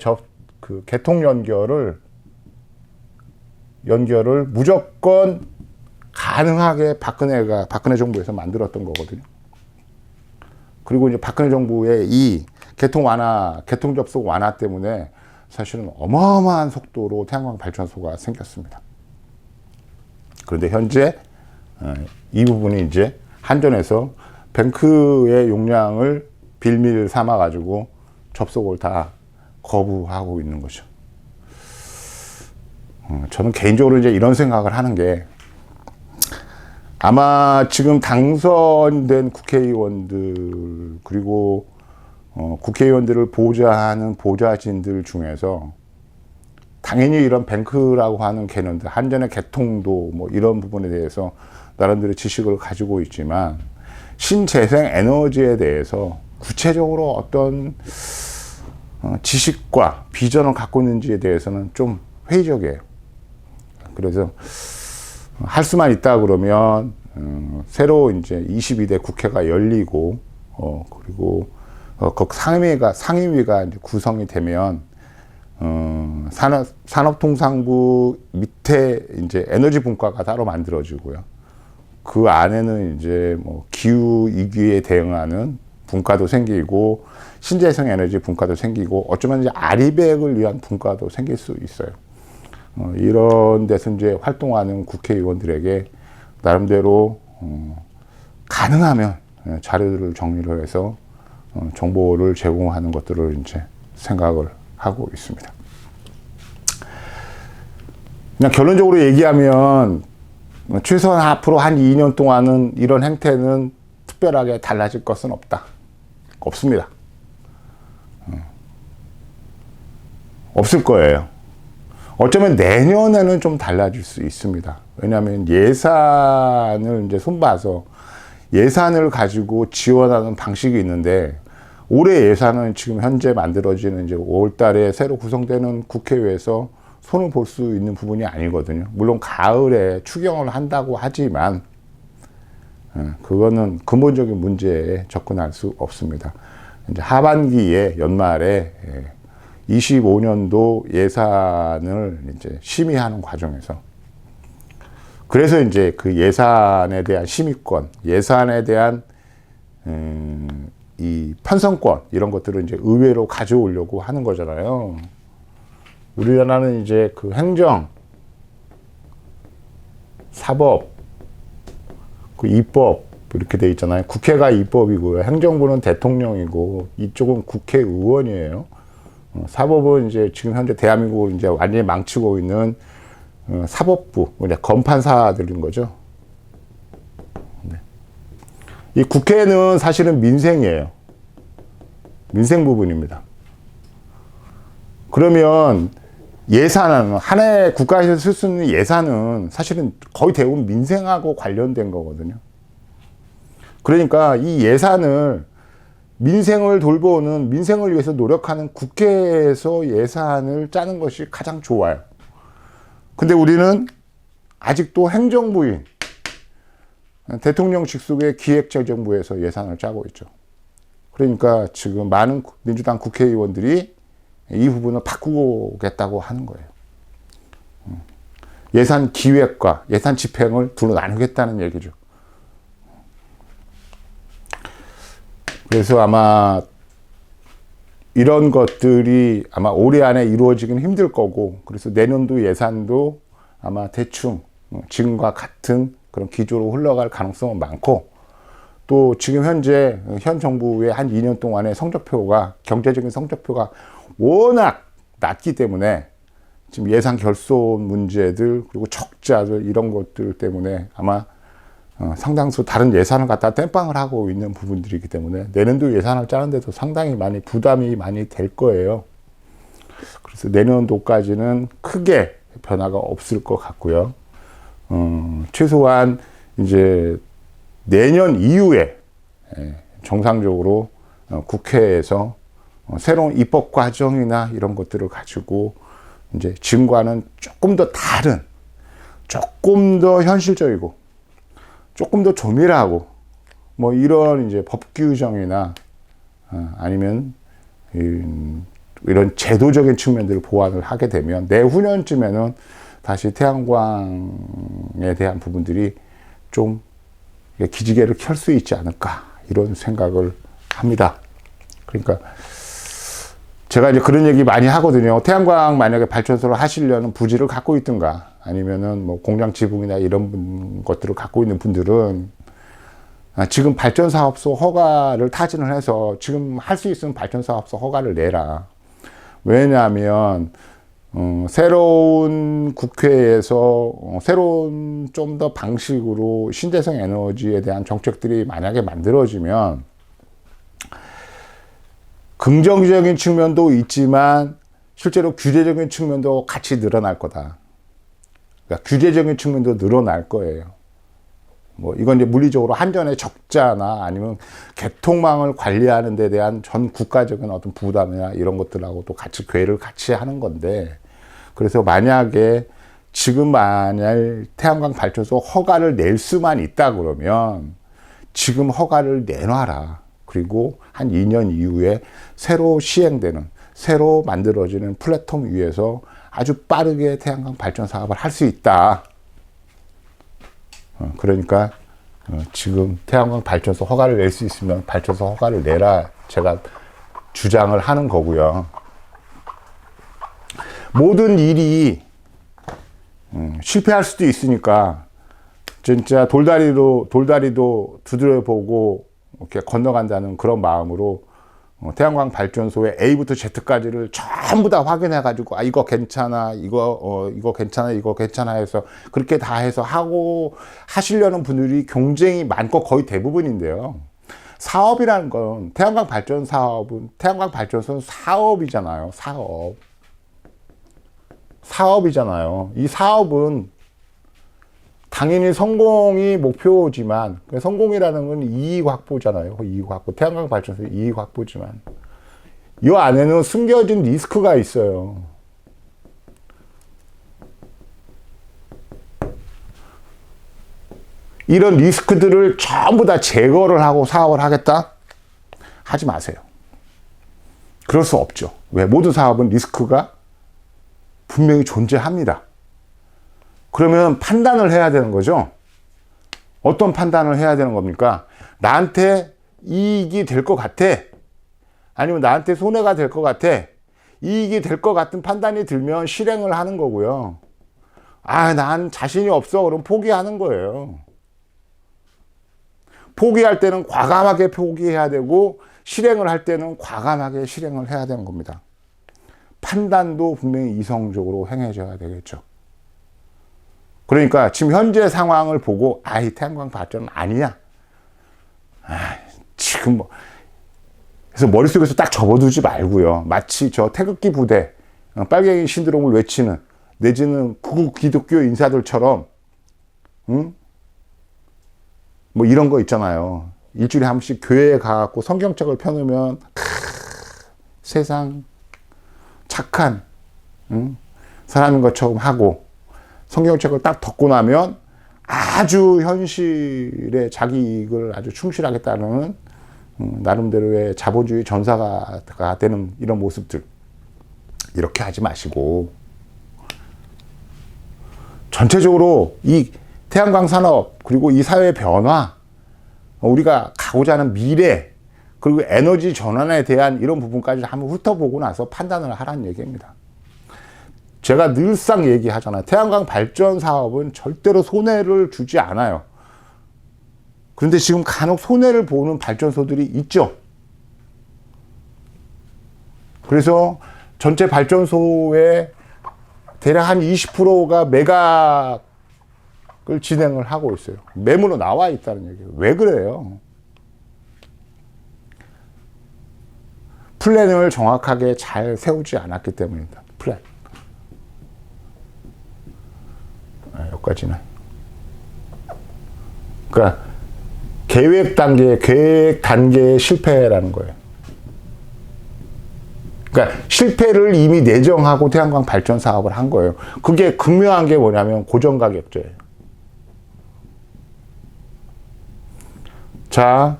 그 개통 연결을 무조건 가능하게 박근혜 정부에서 만들었던 거거든요. 그리고 이제 박근혜 정부의 이 개통 접속 완화 때문에 사실은 어마어마한 속도로 태양광 발전소가 생겼습니다. 그런데 현재 이 부분이 이제 한전에서 뱅크의 용량을 빌미를 삼아 가지고 접속을 다 거부하고 있는 거죠. 저는 개인적으로 이제 이런 생각을 하는 게, 아마 지금 당선된 국회의원들, 그리고 국회의원들을 보좌하는 보좌진들 중에서 당연히 이런 뱅크라고 하는 개념들, 한전의 개통도 뭐 이런 부분에 대해서 나름대로 지식을 가지고 있지만, 신재생 에너지에 대해서 구체적으로 어떤 지식과 비전을 갖고 있는지에 대해서는 좀 회의적이에요. 그래서 할 수만 있다 그러면 새로 이제 22대 국회가 열리고, 그리고 상임위가 이제 구성이 되면 산업통상부 밑에 이제 에너지 분과가 따로 만들어지고요. 그 안에는 이제 뭐 기후 위기에 대응하는 분과도 생기고, 신재생 에너지 분과도 생기고, 어쩌면 이제 아리백을 위한 분과도 생길 수 있어요. 이런 데서 이제 활동하는 국회의원들에게 나름대로 가능하면 자료들을 정리를 해서 정보를 제공하는 것들을 이제 생각을 하고 있습니다. 그냥 결론적으로 얘기하면, 최소한 앞으로 한 2년 동안은 이런 행태는 특별하게 달라질 것은 없습니다. 없을 거예요. 어쩌면 내년에는 좀 달라질 수 있습니다. 왜냐하면 예산을 이제 손봐서 예산을 가지고 지원하는 방식이 있는데, 올해 예산은 지금 현재 만들어지는 이제 5월 달에 새로 구성되는 국회에서 손을 볼 수 있는 부분이 아니거든요. 물론 가을에 추경을 한다고 하지만, 그거는 근본적인 문제에 접근할 수 없습니다. 이제 하반기에 연말에 25년도 예산을 이제 심의하는 과정에서, 그래서 이제 그 예산에 대한 심의권, 예산에 대한 이 편성권, 이런 것들을 이제 의회로 가져오려고 하는 거잖아요. 우리나라는 이제 그 행정, 사법, 그 입법 이렇게 돼 있잖아요. 국회가 입법이고요, 행정부는 대통령이고, 이쪽은 국회의원이에요. 사법은 이제 지금 현재 대한민국을 이제 완전히 망치고 있는 사법부, 검판사들인 거죠. 네. 이 국회는 사실은 민생이에요. 민생 부분입니다. 그러면 예산은, 한 해 국가에서 쓸 수 있는 예산은 사실은 거의 대부분 민생하고 관련된 거거든요. 그러니까 이 예산을, 민생을 돌보는, 민생을 위해서 노력하는 국회에서 예산을 짜는 것이 가장 좋아요. 근데 우리는 아직도 행정부인 대통령 직속의 기획재정부에서 예산을 짜고 있죠. 그러니까 지금 많은 민주당 국회의원들이 이 부분을 바꾸겠다고 하는 거예요. 예산 기획과 예산 집행을 둘로 나누겠다는 얘기죠. 그래서 아마 이런 것들이 아마 올해 안에 이루어지기는 힘들 거고, 그래서 내년도 예산도 아마 대충 지금과 같은 그런 기조로 흘러갈 가능성은 많고, 또 지금 현재 현 정부의 한 2년 동안의 성적표가, 경제적인 성적표가 워낙 낮기 때문에 지금 예산 결손 문제들, 그리고 적자들, 이런 것들 때문에 아마 상당수 다른 예산을 갖다 땜빵을 하고 있는 부분들이기 때문에 내년도 예산을 짜는데도 상당히 많이 부담이 많이 될 거예요. 그래서 내년도까지는 크게 변화가 없을 것 같고요. 최소한 이제 내년 이후에 정상적으로 국회에서 새로운 입법 과정이나 이런 것들을 가지고 이제 지금과는 조금 더 다른, 조금 더 현실적이고, 조금 더 조밀하고, 뭐 이런 이제 법 규정이나 아니면 이런 제도적인 측면들을 보완을 하게 되면 내후년쯤에는 다시 태양광에 대한 부분들이 좀 기지개를 켤 수 있지 않을까, 이런 생각을 합니다. 그러니까 제가 이제 그런 얘기 많이 하거든요. 태양광 만약에 발전소를 하시려는 부지를 갖고 있든가, 아니면은 뭐 공장 지붕이나 이런 것들을 갖고 있는 분들은 지금 발전사업소 허가를 타진을 해서 지금 할 수 있으면 발전사업소 허가를 내라. 왜냐하면 새로운 국회에서 새로운 좀 더 방식으로 신재생 에너지에 대한 정책들이 만약에 만들어지면 긍정적인 측면도 있지만 실제로 규제적인 측면도 같이 늘어날 거다. 그러니까 규제적인 측면도 늘어날 거예요. 뭐 이건 이제 물리적으로 한전의 적자나 아니면 개통망을 관리하는 데 대한 전 국가적인 어떤 부담이나 이런 것들하고 또 같이 궤를 같이 하는 건데, 그래서 만약에 지금 만약 태양광 발전소 허가를 낼 수만 있다 그러면 지금 허가를 내놔라. 그리고 한 2년 이후에 새로 시행되는, 새로 만들어지는 플랫폼 위에서 아주 빠르게 태양광 발전 사업을 할 수 있다. 그러니까 지금 태양광 발전소 허가를 낼 수 있으면 발전소 허가를 내라, 제가 주장을 하는 거고요. 모든 일이 실패할 수도 있으니까 진짜 돌다리도 두드려보고 이렇게 건너간다는 그런 마음으로 태양광 발전소의 A부터 Z까지를 전부 다 확인해 가지고 이거 괜찮아, 이거 괜찮아, 이거 괜찮아 해서 그렇게 다 해서 하시려는 분들이 굉장히 많고 거의 대부분인데요. 사업이라는 건, 태양광 발전 사업은, 태양광 발전소는 사업이잖아요. 사업이잖아요. 이 사업은 당연히 성공이 목표지만, 성공이라는 건 이익 확보잖아요. 이익 확보. 태양광 발전소 이익 확보지만 이 안에는 숨겨진 리스크가 있어요. 이런 리스크들을 전부 다 제거를 하고 사업을 하겠다? 하지 마세요. 그럴 수 없죠. 왜? 모든 사업은 리스크가 분명히 존재합니다. 그러면 판단을 해야 되는 거죠. 어떤 판단을 해야 되는 겁니까? 나한테 이익이 될 것 같아? 아니면 나한테 손해가 될 것 같아? 이익이 될 것 같은 판단이 들면 실행을 하는 거고요. 난 자신이 없어. 그럼 포기하는 거예요. 포기할 때는 과감하게 포기해야 되고, 실행을 할 때는 과감하게 실행을 해야 되는 겁니다. 판단도 분명히 이성적으로 행해져야 되겠죠. 그러니까 지금 현재 상황을 보고 이 태양광 발전은 아니야. 지금 뭐 그래서 머릿속에서 딱 접어두지 말고요. 마치 저 태극기 부대, 빨갱이 신드롬을 외치는, 내지는 극우 기독교 인사들처럼 뭐 이런 거 있잖아요. 일주일에 한 번씩 교회에 가갖고 성경책을 펴놓으면 세상 착한 사람인 것처럼 하고, 성경책을 딱 덮고 나면 아주 현실에 자기 이익을 아주 충실하겠다는 나름대로의 자본주의 전사가 되는 이런 모습들, 이렇게 하지 마시고 전체적으로 이 태양광 산업, 그리고 이 사회 변화, 우리가 가고자 하는 미래, 그리고 에너지 전환에 대한 이런 부분까지 한번 훑어보고 나서 판단을 하라는 얘기입니다. 제가 늘상 얘기하잖아요. 태양광 발전 사업은 절대로 손해를 주지 않아요. 그런데 지금 간혹 손해를 보는 발전소들이 있죠. 그래서 전체 발전소의 대략 한 20%가 매각을 진행을 하고 있어요. 매물로 나와 있다는 얘기예요. 왜 그래요? 플랜을 정확하게 잘 세우지 않았기 때문입니다. 플랜. 여기까지는. 그러니까 계획 단계의 실패라는 거예요. 그러니까 실패를 이미 내정하고 태양광 발전 사업을 한 거예요. 그게 극명한 게 뭐냐면 고정가격제예요. 자,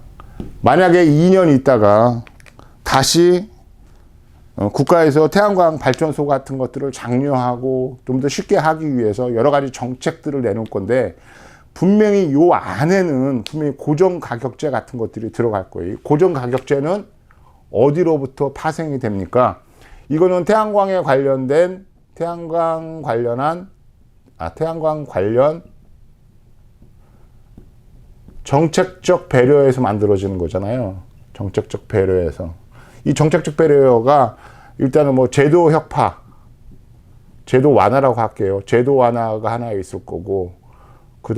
만약에 2년 있다가 다시 국가에서 태양광 발전소 같은 것들을 장려하고 좀 더 쉽게 하기 위해서 여러 가지 정책들을 내놓을 건데, 분명히 요 안에는 분명히 고정가격제 같은 것들이 들어갈 거예요. 고정가격제는 어디로부터 파생이 됩니까? 이거는 태양광에 관련된 태양광 관련 정책적 배려에서 만들어지는 거잖아요. 정책적 배려에서. 이 정책적 배려가 일단은 뭐 제도 혁파, 제도 완화라고 할게요. 제도 완화가 하나 있을 거고, 그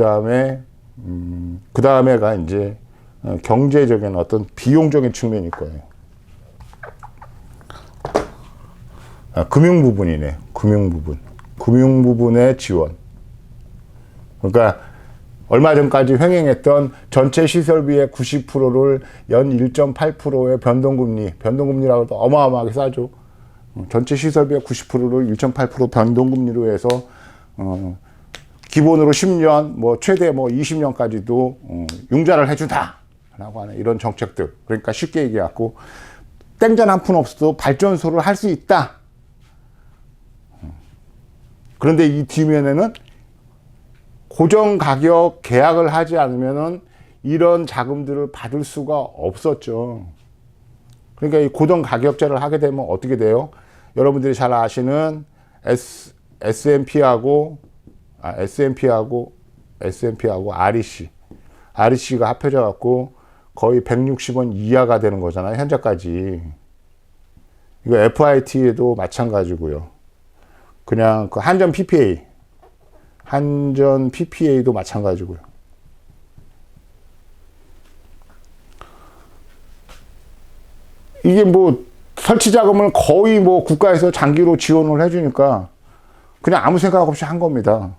다음에가 이제 경제적인 어떤 비용적인 측면일 거예요. 금융 부분이네. 금융 부분의 지원. 그러니까 얼마 전까지 횡행했던 전체 시설비의 90%를 연 1.8%의 변동금리라고 해도 어마어마하게 싸죠. 전체 시설비의 90%를 1.8% 변동금리로 해서 기본으로 10년, 뭐 최대 뭐 20년까지도 융자를 해준다라고 하는 이런 정책들. 그러니까 쉽게 얘기해갖고 땡전 한 푼 없어도 발전소를 할 수 있다. 그런데 이 뒷면에는 고정 가격 계약을 하지 않으면은 이런 자금들을 받을 수가 없었죠. 그러니까 이 고정 가격제를 하게 되면 어떻게 돼요? 여러분들이 잘 아시는 S&P하고 REC가 합해져 갖고 거의 160원 이하가 되는 거잖아요. 현재까지. 이거 FIT에도 마찬가지고요. 그냥 그 한전 PPA도 마찬가지고요. 이게 뭐 설치 자금을 거의 뭐 국가에서 장기로 지원을 해주니까 그냥 아무 생각 없이 한 겁니다.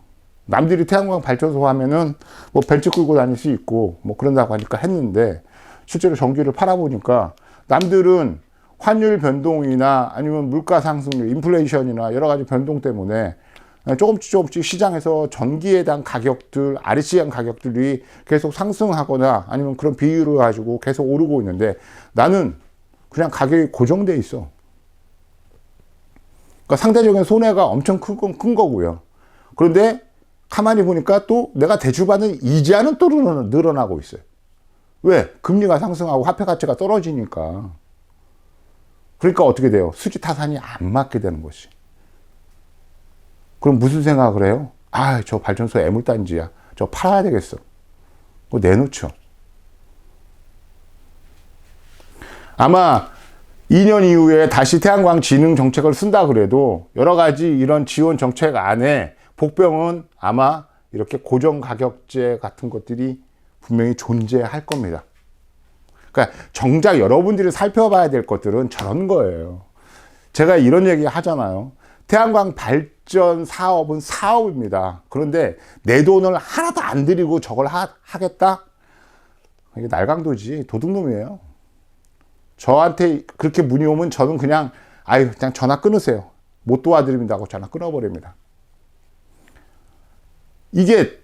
남들이 태양광 발전소 하면은 뭐 벤츠 끌고 다닐 수 있고 뭐 그런다고 하니까 했는데, 실제로 전기를 팔아보니까 남들은 환율 변동이나 아니면 물가 상승률, 인플레이션이나 여러 가지 변동 때문에 조금씩 시장에서 전기에 대한 가격들, REC에 대한 가격들이 계속 상승하거나 아니면 그런 비율을 가지고 계속 오르고 있는데, 나는 그냥 가격이 고정돼 있어. 그러니까 상대적인 손해가 엄청 큰 거고요. 그런데 가만히 보니까 또 내가 대출받는 이자는 또 늘어나고 있어요. 왜? 금리가 상승하고 화폐 가치가 떨어지니까. 그러니까 어떻게 돼요? 수지 타산이 안 맞게 되는 것이. 그럼 무슨 생각을 해요? 아, 저 발전소 애물단지야. 저 팔아야 되겠어. 그거 내놓죠. 아마 2년 이후에 다시 태양광 진흥 정책을 쓴다 그래도 여러 가지 이런 지원 정책 안에 복병은 아마 이렇게 고정 가격제 같은 것들이 분명히 존재할 겁니다. 그러니까 정작 여러분들이 살펴봐야 될 것들은 저런 거예요. 제가 이런 얘기 하잖아요. 태양광 발전 사업은 사업입니다. 그런데 내 돈을 하나도 안 들이고 저걸 하겠다? 이게 날강도지, 도둑놈이에요. 저한테 그렇게 문의 오면 저는 그냥 전화 끊으세요. 못 도와드립니다 하고 전화 끊어버립니다. 이게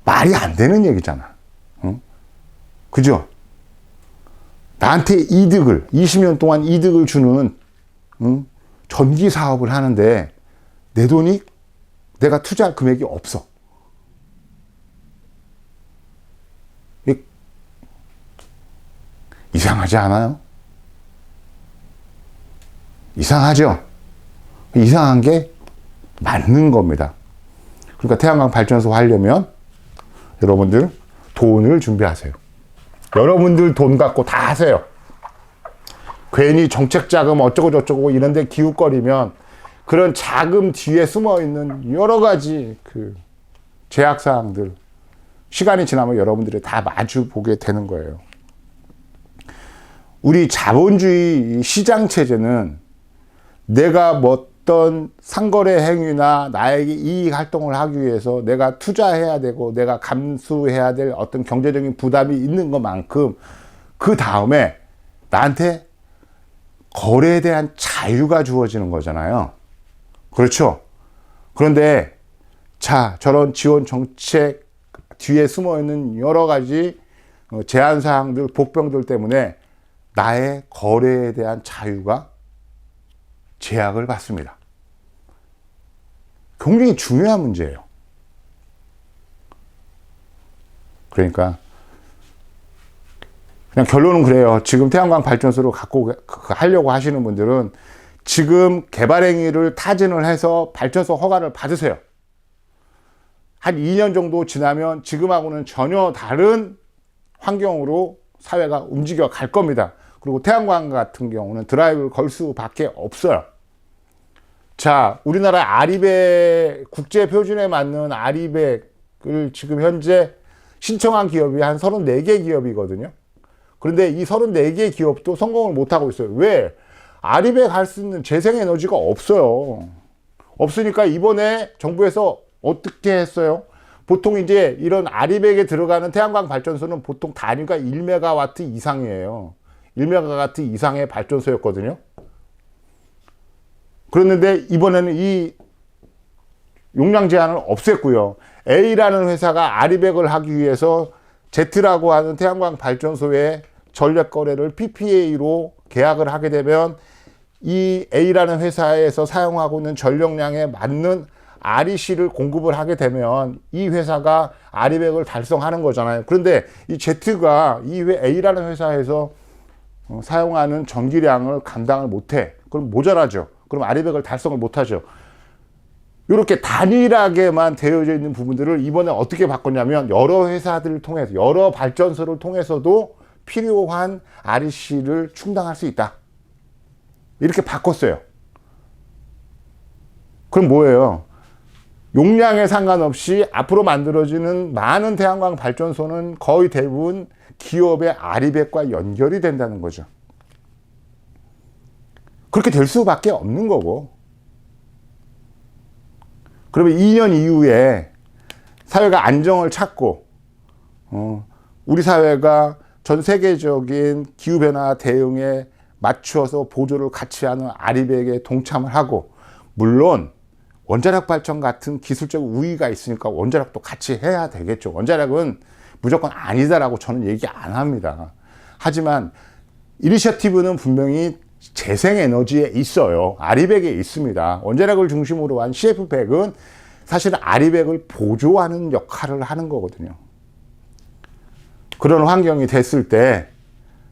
말이 안 되는 얘기잖아. 응? 그죠? 나한테 20년 동안 이득을 주는 전기 사업을 하는데 내 돈이, 내가 투자할 금액이 없어. 이상하지 않아요? 이상하죠? 이상한 게 맞는 겁니다. 그러니까 태양광 발전소 하려면 여러분들 돈을 준비하세요. 여러분들 돈 갖고 다 하세요. 괜히 정책 자금 어쩌고 저쩌고 이런데 기웃거리면 그런 자금 뒤에 숨어 있는 여러 가지 그 제약 사항들 시간이 지나면 여러분들이 다 마주 보게 되는 거예요. 우리 자본주의 시장 체제는 내가 어떤 상거래 행위나 나에게 이익 활동을 하기 위해서 내가 투자해야 되고 내가 감수해야 될 어떤 경제적인 부담이 있는 것만큼 그 다음에 나한테 거래에 대한 자유가 주어지는 거잖아요. 그렇죠? 그런데 자, 저런 지원 정책 뒤에 숨어 있는 여러 가지 제한 사항들, 복병들 때문에 나의 거래에 대한 자유가 제약을 받습니다. 굉장히 중요한 문제예요. 그러니까 그냥 결론은 그래요. 지금 태양광 발전소를 갖고 하려고 하시는 분들은 지금 개발행위를 타진을 해서 발전소 허가를 받으세요. 한 2년 정도 지나면 지금하고는 전혀 다른 환경으로 사회가 움직여 갈 겁니다. 그리고 태양광 같은 경우는 드라이브를 걸 수밖에 없어요. 자, 우리나라 아리백 국제 표준에 맞는 아리백을 지금 현재 신청한 기업이 한 34개 기업이거든요. 그런데 이 34개 기업도 성공을 못하고 있어요. 왜? 아리백 할 수 있는 재생에너지가 없어요. 없으니까 이번에 정부에서 어떻게 했어요? 보통 이제 이런 아리백에 들어가는 태양광 발전소는 보통 단위가 1메가와트 이상이에요. 1메가와트 이상의 발전소였거든요. 그랬는데 이번에는 이 용량 제한을 없앴고요. A라는 회사가 아리백을 하기 위해서 Z라고 하는 태양광 발전소의 전력 거래를 PPA로 계약을 하게 되면 이 A라는 회사에서 사용하고 있는 전력량에 맞는 REC를 공급을 하게 되면 이 회사가 아리백을 달성하는 거잖아요. 그런데 이 Z가 이 A라는 회사에서 사용하는 전기량을 감당을 못해. 그럼 모자라죠. 그럼 아리백을 달성을 못하죠. 이렇게 단일하게만 되어져 있는 부분들을 이번에 어떻게 바꿨냐면 여러 회사들을 통해서 여러 발전소를 통해서도 필요한 REC를 충당할 수 있다. 이렇게 바꿨어요. 그럼 뭐예요? 용량에 상관없이 앞으로 만들어지는 많은 태양광 발전소는 거의 대부분 기업의 아리백과 연결이 된다는 거죠. 그렇게 될 수밖에 없는 거고. 그러면 2년 이후에 사회가 안정을 찾고 우리 사회가 전 세계적인 기후변화 대응에 맞추어서 보조를 같이 하는 아리백에 동참을 하고, 물론 원자력 발전 같은 기술적 우위가 있으니까 원자력도 같이 해야 되겠죠. 원자력은 무조건 아니다라고 저는 얘기 안 합니다. 하지만 이니셔티브는 분명히 재생에너지에 있어요. 아리백에 있습니다. 원자력을 중심으로 한 CF100은 사실 아리백을 보조하는 역할을 하는 거거든요. 그런 환경이 됐을 때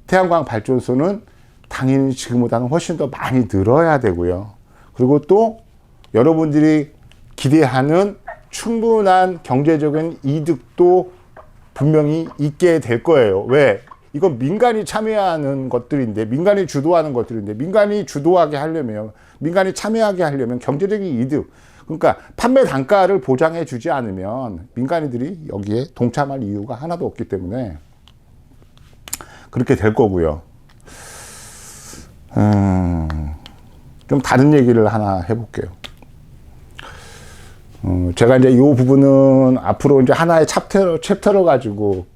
태양광 발전소는 당연히 지금보다는 훨씬 더 많이 늘어야 되고요. 그리고 또 여러분들이 기대하는 충분한 경제적인 이득도 분명히 있게 될 거예요. 왜? 이건 민간이 참여하는 것들인데, 민간이 주도하는 것들인데, 민간이 주도하게 하려면, 민간이 참여하게 하려면 경제적인 이득, 그러니까 판매 단가를 보장해 주지 않으면 민간인들이 여기에 동참할 이유가 하나도 없기 때문에 그렇게 될 거고요. 좀 다른 얘기를 하나 해볼게요. 제가 이제 이 부분은 앞으로 이제 하나의 챕터를 가지고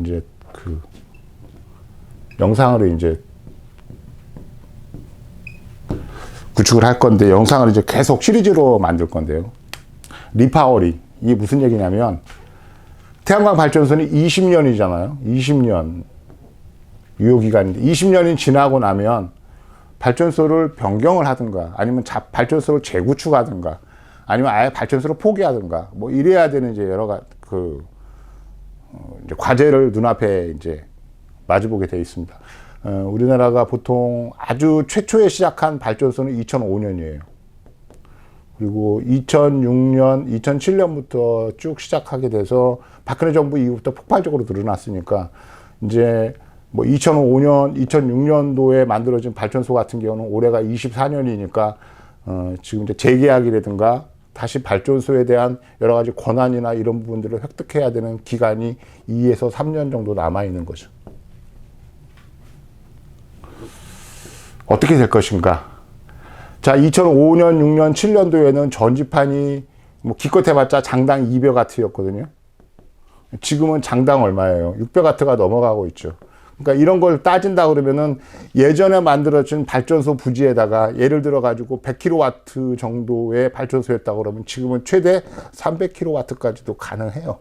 이제 그 영상으로 이제 구축을 할 건데, 영상을 이제 계속 시리즈로 만들 건데요. 리파워링, 이게 무슨 얘기냐면 태양광 발전소는 20년이잖아요. 20년 유효기간인데 20년이 지나고 나면 발전소를 변경을 하든가 아니면 발전소를 재구축하든가 아니면 아예 발전소를 포기하든가 뭐 이래야 되는 이제 여러 가지 이제 과제를 눈앞에 이제 마주보게 되어 있습니다. 우리나라가 보통 아주 최초에 시작한 발전소는 2005년이에요. 그리고 2006년, 2007년부터 쭉 시작하게 돼서 박근혜 정부 이후부터 폭발적으로 늘어났으니까 이제 뭐 2005년, 2006년도에 만들어진 발전소 같은 경우는 올해가 24년이니까 지금 이제 재계약이라든가 다시 발전소에 대한 여러 가지 권한이나 이런 부분들을 획득해야 되는 기간이 2에서 3년 정도 남아 있는 거죠. 어떻게 될 것인가? 자, 2005년, 6년, 7년도에는 전지판이 뭐 기껏 해봤자 장당 200와트였거든요. 지금은 장당 얼마예요? 600와트가 넘어가고 있죠. 그러니까 이런 걸 따진다 그러면은 예전에 만들어진 발전소 부지에다가 예를 들어 가지고 100kW 정도의 발전소였다 그러면 지금은 최대 300kW까지도 가능해요.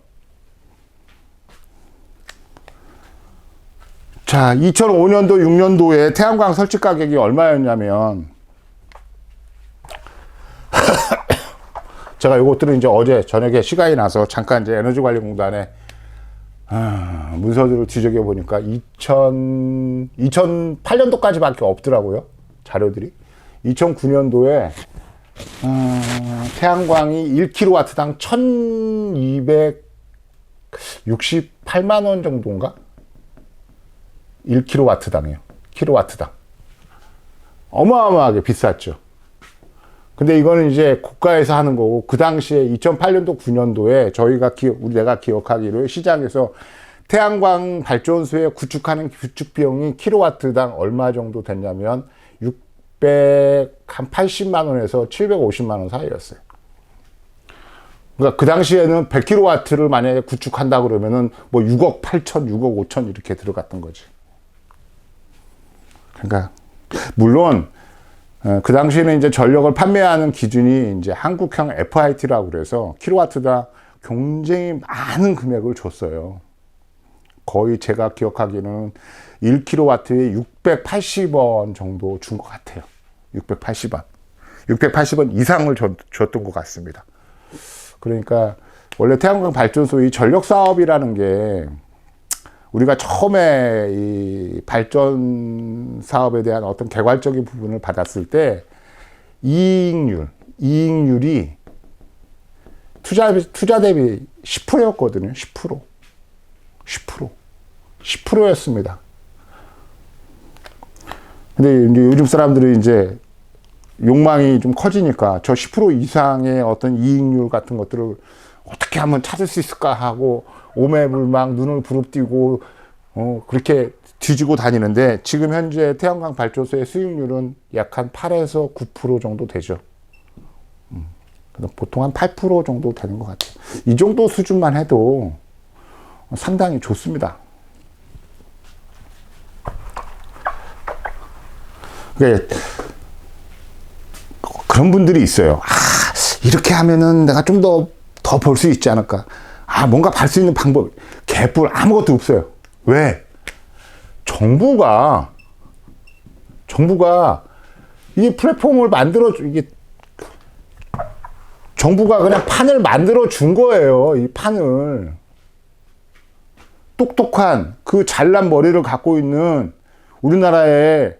자, 2005년도, 6년도에 태양광 설치 가격이 얼마였냐면 제가 요것들은 이제 어제 저녁에 시간이 나서 잠깐 이제 에너지관리공단에 문서들을 뒤적여 보니까 2008년도까지밖에 없더라고요. 자료들이. 2009년도에 태양광이 1kW당 1268만 원 정도인가? 1kW당이요. 킬로와트당. 어마어마하게 비쌌죠. 근데 이거는 이제 국가에서 하는 거고, 그 당시에 2008년도, 9년도에 내가 기억하기로 시장에서 태양광 발전소에 구축하는 구축 비용이 킬로와트당 얼마 정도 됐냐면 680만 원에서 750만 원 사이였어요. 그러니까 그 당시에는 100kW를 만약에 구축한다 그러면은 뭐 6억 8천, 6억 5천 이렇게 들어갔던 거지. 그러니까 물론 그 당시에는 이제 전력을 판매하는 기준이 이제 한국형 FIT라고 그래서 킬로와트당 굉장히 많은 금액을 줬어요. 거의 제가 기억하기에는 1kW에 680원 정도 준 것 같아요. 680원. 680원 이상을 줬던 것 같습니다. 그러니까 원래 태양광 발전소의 전력 사업이라는 게 우리가 처음에 이 발전 사업에 대한 어떤 개괄적인 부분을 받았을 때 이익률이 투자 대비 10%였거든요. 10%였습니다. 근데 이제 요즘 사람들이 이제 욕망이 좀 커지니까 저 10% 이상의 어떤 이익률 같은 것들을 어떻게 하면 찾을 수 있을까 하고 오매불망 눈을 부릅뜨고 그렇게 뒤지고 다니는데 지금 현재 태양광 발전소의 수익률은 약 한 8에서 9% 정도 되죠. 보통 한 8% 정도 되는 것 같아요. 이 정도 수준만 해도 상당히 좋습니다. 그런 분들이 있어요. 이렇게 하면은 내가 좀 더 벌 수 있지 않을까. 뭔가 벌 수 있는 방법, 개뿔 아무것도 없어요. 왜? 정부가 이 플랫폼을 정부가 그냥 판을 만들어 준 거예요. 이 판을. 똑똑한 그 잘난 머리를 갖고 있는 우리나라의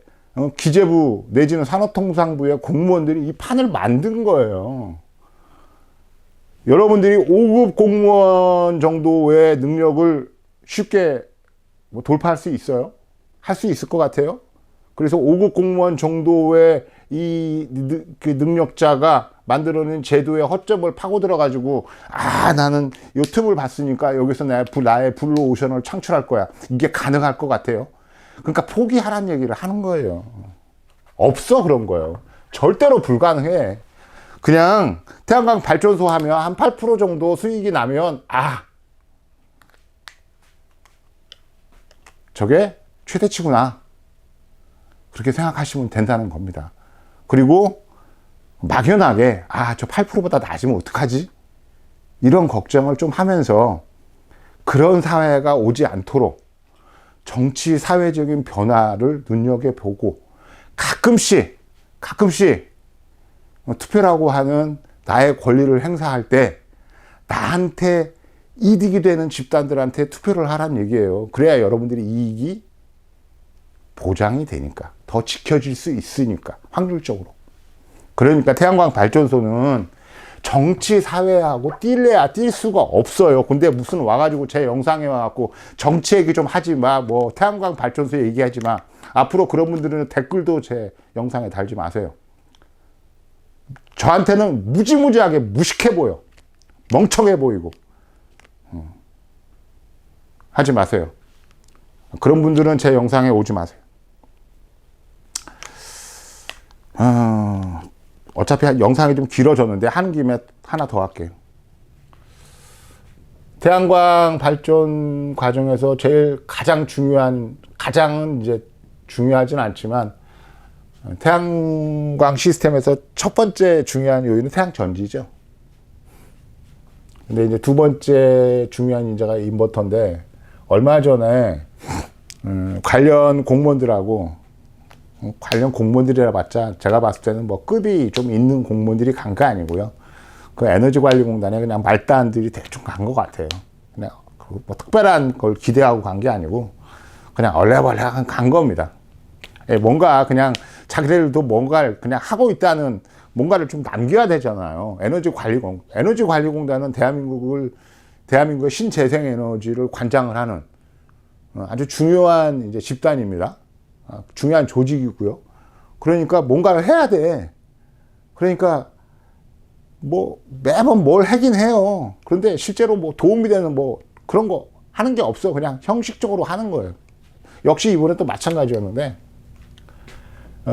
기재부 내지는 산업통상부의 공무원들이 이 판을 만든 거예요. 여러분들이 5급 공무원 정도의 능력을 쉽게 돌파할 수 있어요? 할 수 있을 것 같아요? 그래서 5급 공무원 정도의 그 능력자가 만들어낸 제도의 허점을 파고 들어가지고 나는 요 틈을 봤으니까 여기서 나의 블루오션을 창출할 거야. 이게 가능할 것 같아요? 그러니까 포기하라는 얘기를 하는 거예요. 없어 그런 거예요. 절대로 불가능해. 그냥 태양광 발전소 하면 한 8% 정도 수익이 나면 저게 최대치구나. 그렇게 생각하시면 된다는 겁니다. 그리고 막연하게 저 8%보다 낮으면 어떡하지? 이런 걱정을 좀 하면서 그런 사회가 오지 않도록 정치 사회적인 변화를 눈여겨보고 가끔씩 투표라고 하는 나의 권리를 행사할 때 나한테 이득이 되는 집단들한테 투표를 하라는 얘기예요. 그래야 여러분들이 이익이 보장이 되니까, 더 지켜질 수 있으니까, 확률적으로. 그러니까 태양광 발전소는 정치 사회하고 뛸래야 뛸 수가 없어요. 근데 무슨 와가지고 제 영상에 와갖고 정치 얘기 좀 하지 마, 뭐 태양광 발전소 얘기하지 마. 앞으로 그런 분들은 댓글도 제 영상에 달지 마세요. 저한테는 무지무지하게 무식해 보여. 멍청해 보이고. 하지 마세요. 그런 분들은 제 영상에 오지 마세요. 어차피 영상이 좀 길어졌는데 한 김에 하나 더 할게요. 태양광 발전 과정에서 제일 가장은 이제 중요하진 않지만, 태양광 시스템에서 첫 번째 중요한 요인은 태양 전지죠. 근데 이제 두 번째 중요한 인자가 인버터인데, 얼마 전에 관련 공무원들이라 봤자 제가 봤을 때는 뭐 급이 좀 있는 공무원들이 간 거 아니고요. 그 에너지관리공단에 그냥 말단들이 대충 간 것 같아요. 그냥 뭐 특별한 걸 기대하고 간 게 아니고 그냥 얼레벌레 간 겁니다. 뭔가 그냥 자기들도 뭔가를 그냥 하고 있다는 뭔가를 좀 남겨야 되잖아요. 에너지관리공단은 대한민국의 신재생에너지를 관장을 하는 아주 중요한 이제 집단입니다. 중요한 조직이고요. 그러니까 뭔가를 해야 돼. 그러니까 뭐 매번 뭘 하긴 해요. 그런데 실제로 뭐 도움이 되는 뭐 그런 거 하는 게 없어. 그냥 형식적으로 하는 거예요. 역시 이번에 또 마찬가지였는데,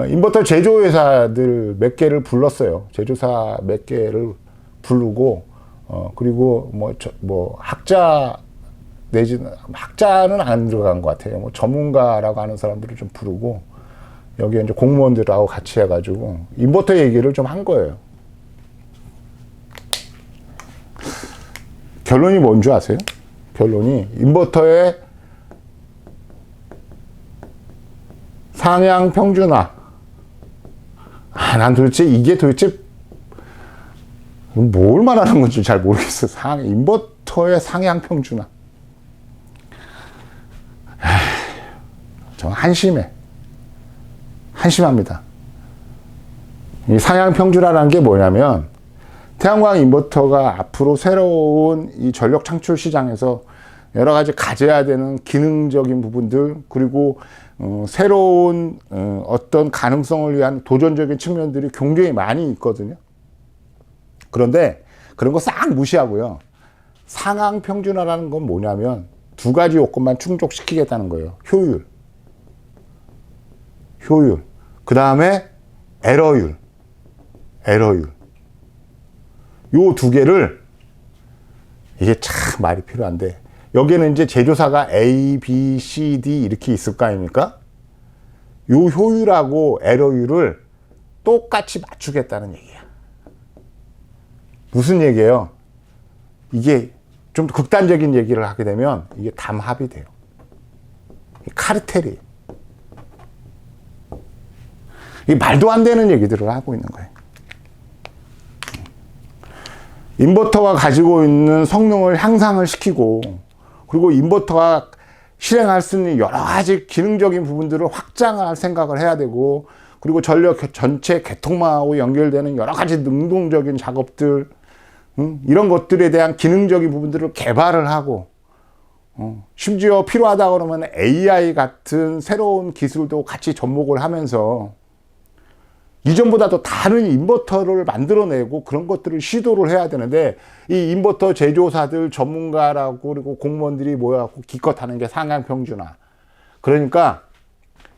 인버터 제조회사들 몇 개를 불렀어요. 제조사 몇 개를 부르고, 그리고 학자는 안 들어간 것 같아요. 뭐 전문가라고 하는 사람들을 좀 부르고, 여기에 이제 공무원들하고 같이 해가지고 인버터 얘기를 좀 한 거예요. 결론이 뭔 줄 아세요? 결론이 인버터의 상향 평준화. 난 이게 도대체 뭘 말하는 건지 잘 모르겠어. 인버터의 상향 평준화. 저는 한심합니다. 이 상향 평준화라는 게 뭐냐면, 태양광 인버터가 앞으로 새로운 이 전력 창출 시장에서 여러 가지 가져야 되는 기능적인 부분들, 그리고 새로운 어떤 가능성을 위한 도전적인 측면들이 굉장히 많이 있거든요. 그런데 그런 거 싹 무시하고요. 상향 평준화라는 건 뭐냐면 두 가지 요건만 충족시키겠다는 거예요. 효율. 그 다음에 에러율. 요 두 개를, 이게 참 말이 필요한데, 여기에는 이제 제조사가 A, B, C, D 이렇게 있을 거 아닙니까? 요 효율하고 에러율을 똑같이 맞추겠다는 얘기야. 무슨 얘기예요? 이게 좀 극단적인 얘기를 하게 되면 이게 담합이 돼요. 카르텔이에요. 이 말도 안 되는 얘기들을 하고 있는 거예요. 인버터가 가지고 있는 성능을 향상을 시키고, 그리고 인버터가 실행할 수 있는 여러 가지 기능적인 부분들을 확장할 생각을 해야 되고, 그리고 전력 전체 개통망하고 연결되는 여러 가지 능동적인 작업들, 이런 것들에 대한 기능적인 부분들을 개발을 하고, 심지어 필요하다 그러면 AI 같은 새로운 기술도 같이 접목을 하면서 이전보다도 다른 인버터를 만들어내고 그런 것들을 시도를 해야 되는데, 이 인버터 제조사들 전문가라고 그리고 공무원들이 모여갖고 기껏 하는 게 상향 평준화. 그러니까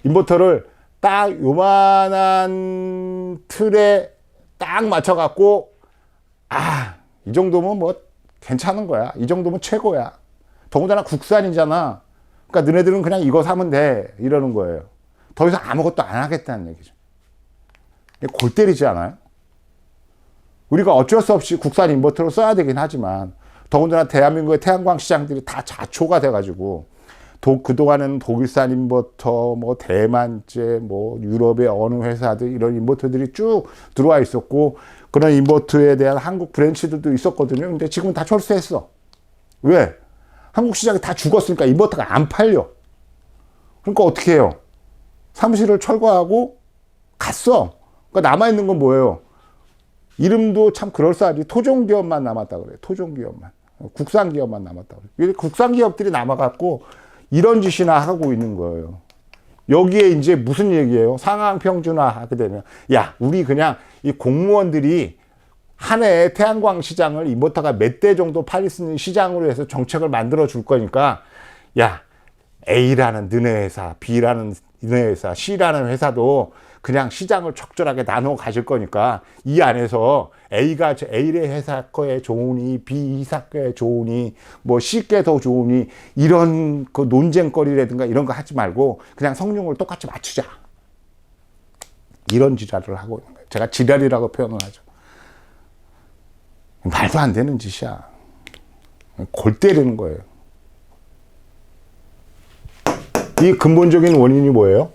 인버터를 딱 요만한 틀에 딱 맞춰갖고, 이 정도면 뭐 괜찮은 거야. 이 정도면 최고야. 더군다나 국산이잖아. 그러니까 너네들은 그냥 이거 사면 돼. 이러는 거예요. 더 이상 아무것도 안 하겠다는 얘기죠. 골 때리지 않아요? 우리가 어쩔 수 없이 국산 인버터를 써야 되긴 하지만, 더군다나 대한민국의 태양광 시장들이 다 자초가 돼가지고, 그동안은 독일산 인버터, 뭐 대만제, 뭐 유럽의 어느 회사들 이런 인버터들이 쭉 들어와 있었고, 그런 인버터에 대한 한국 브랜치들도 있었거든요. 근데 지금은 다 철수했어. 왜? 한국 시장이 다 죽었으니까 인버터가 안 팔려. 그러니까 어떻게 해요? 사무실을 철거하고 갔어. 그러니까 남아있는 건 뭐예요? 이름도 참 그럴싸하지. 토종기업만 남았다 그래요. 토종기업만. 국산기업만 남았다 그래요. 국산기업들이 남아갖고 이런 짓이나 하고 있는 거예요. 여기에 이제 무슨 얘기예요? 상향평준화 하게 되면, 야, 우리 그냥 이 공무원들이 한 해에 태양광 시장을 인버터가 몇 대 정도 팔릴 수 있는 시장으로 해서 정책을 만들어 줄 거니까, 야, A라는 너네 회사, B라는 너네 회사, C라는 회사도 그냥 시장을 적절하게 나눠 가질 거니까 이 안에서 A가 A의 회사 거에 좋으니 B 회사 거에 좋으니 뭐 C 게 더 좋으니 이런 그 논쟁거리라든가 이런 거 하지 말고 그냥 성능을 똑같이 맞추자. 이런 지랄을 하고 있는 거예요. 제가 지랄이라고 표현을 하죠. 말도 안 되는 짓이야. 골 때리는 거예요. 이 근본적인 원인이 뭐예요?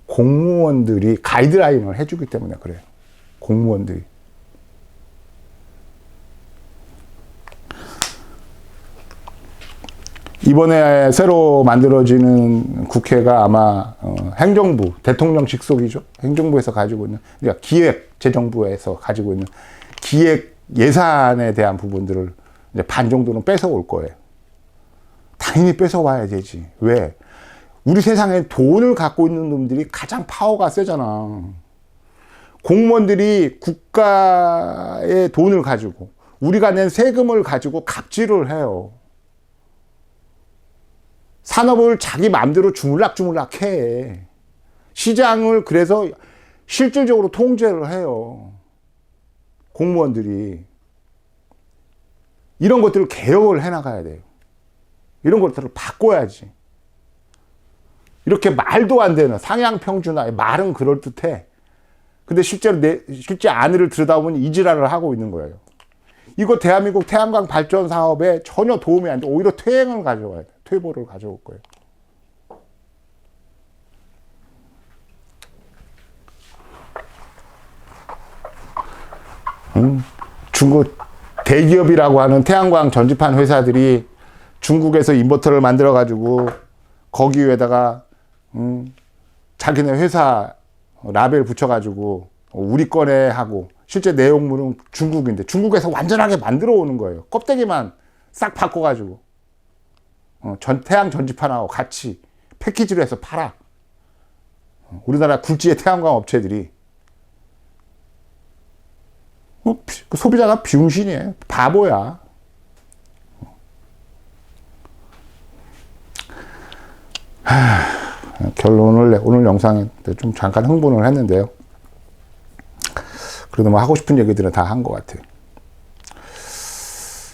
공무원들이 가이드라인을 해주기 때문에 그래요. 공무원들이. 이번에 새로 만들어지는 국회가 아마 행정부, 대통령 직속이죠. 행정부에서 가지고 있는, 그러니까 기획재정부에서 가지고 있는 기획 예산에 대한 부분들을 이제 반 정도는 뺏어올 거예요. 당연히 뺏어와야 되지. 왜? 우리 세상에 돈을 갖고 있는 놈들이 가장 파워가 세잖아. 공무원들이 국가의 돈을 가지고 우리가 낸 세금을 가지고 갑질을 해요. 산업을 자기 마음대로 주물락주물락 해. 시장을 그래서 실질적으로 통제를 해요. 공무원들이. 이런 것들을 개혁을 해나가야 돼요. 이런 것들을 바꿔야지. 이렇게 말도 안 되는 상향평준화, 말은 그럴듯해. 근데 실제 안을 들여다보면 이 지랄을 하고 있는 거예요. 이거 대한민국 태양광 발전 사업에 전혀 도움이 안 돼. 오히려 퇴행을 가져와야 돼. 퇴보를 가져올 거예요. 중국 대기업이라고 하는 태양광 전지판 회사들이 중국에서 인버터를 만들어 가지고 거기 위에다가 자기네 회사 라벨 붙여가지고 우리 거네 하고 실제 내용물은 중국인데 중국에서 완전하게 만들어 오는 거예요. 껍데기만 싹 바꿔가지고 태양 전지판하고 같이 패키지로 해서 팔아. 우리나라 굴지의 태양광 업체들이. 소비자가 비용신이에요. 바보야. 결론을 오늘 영상에 좀 잠깐 흥분을 했는데요. 그래도 뭐 하고 싶은 얘기들은 다 한 것 같아요.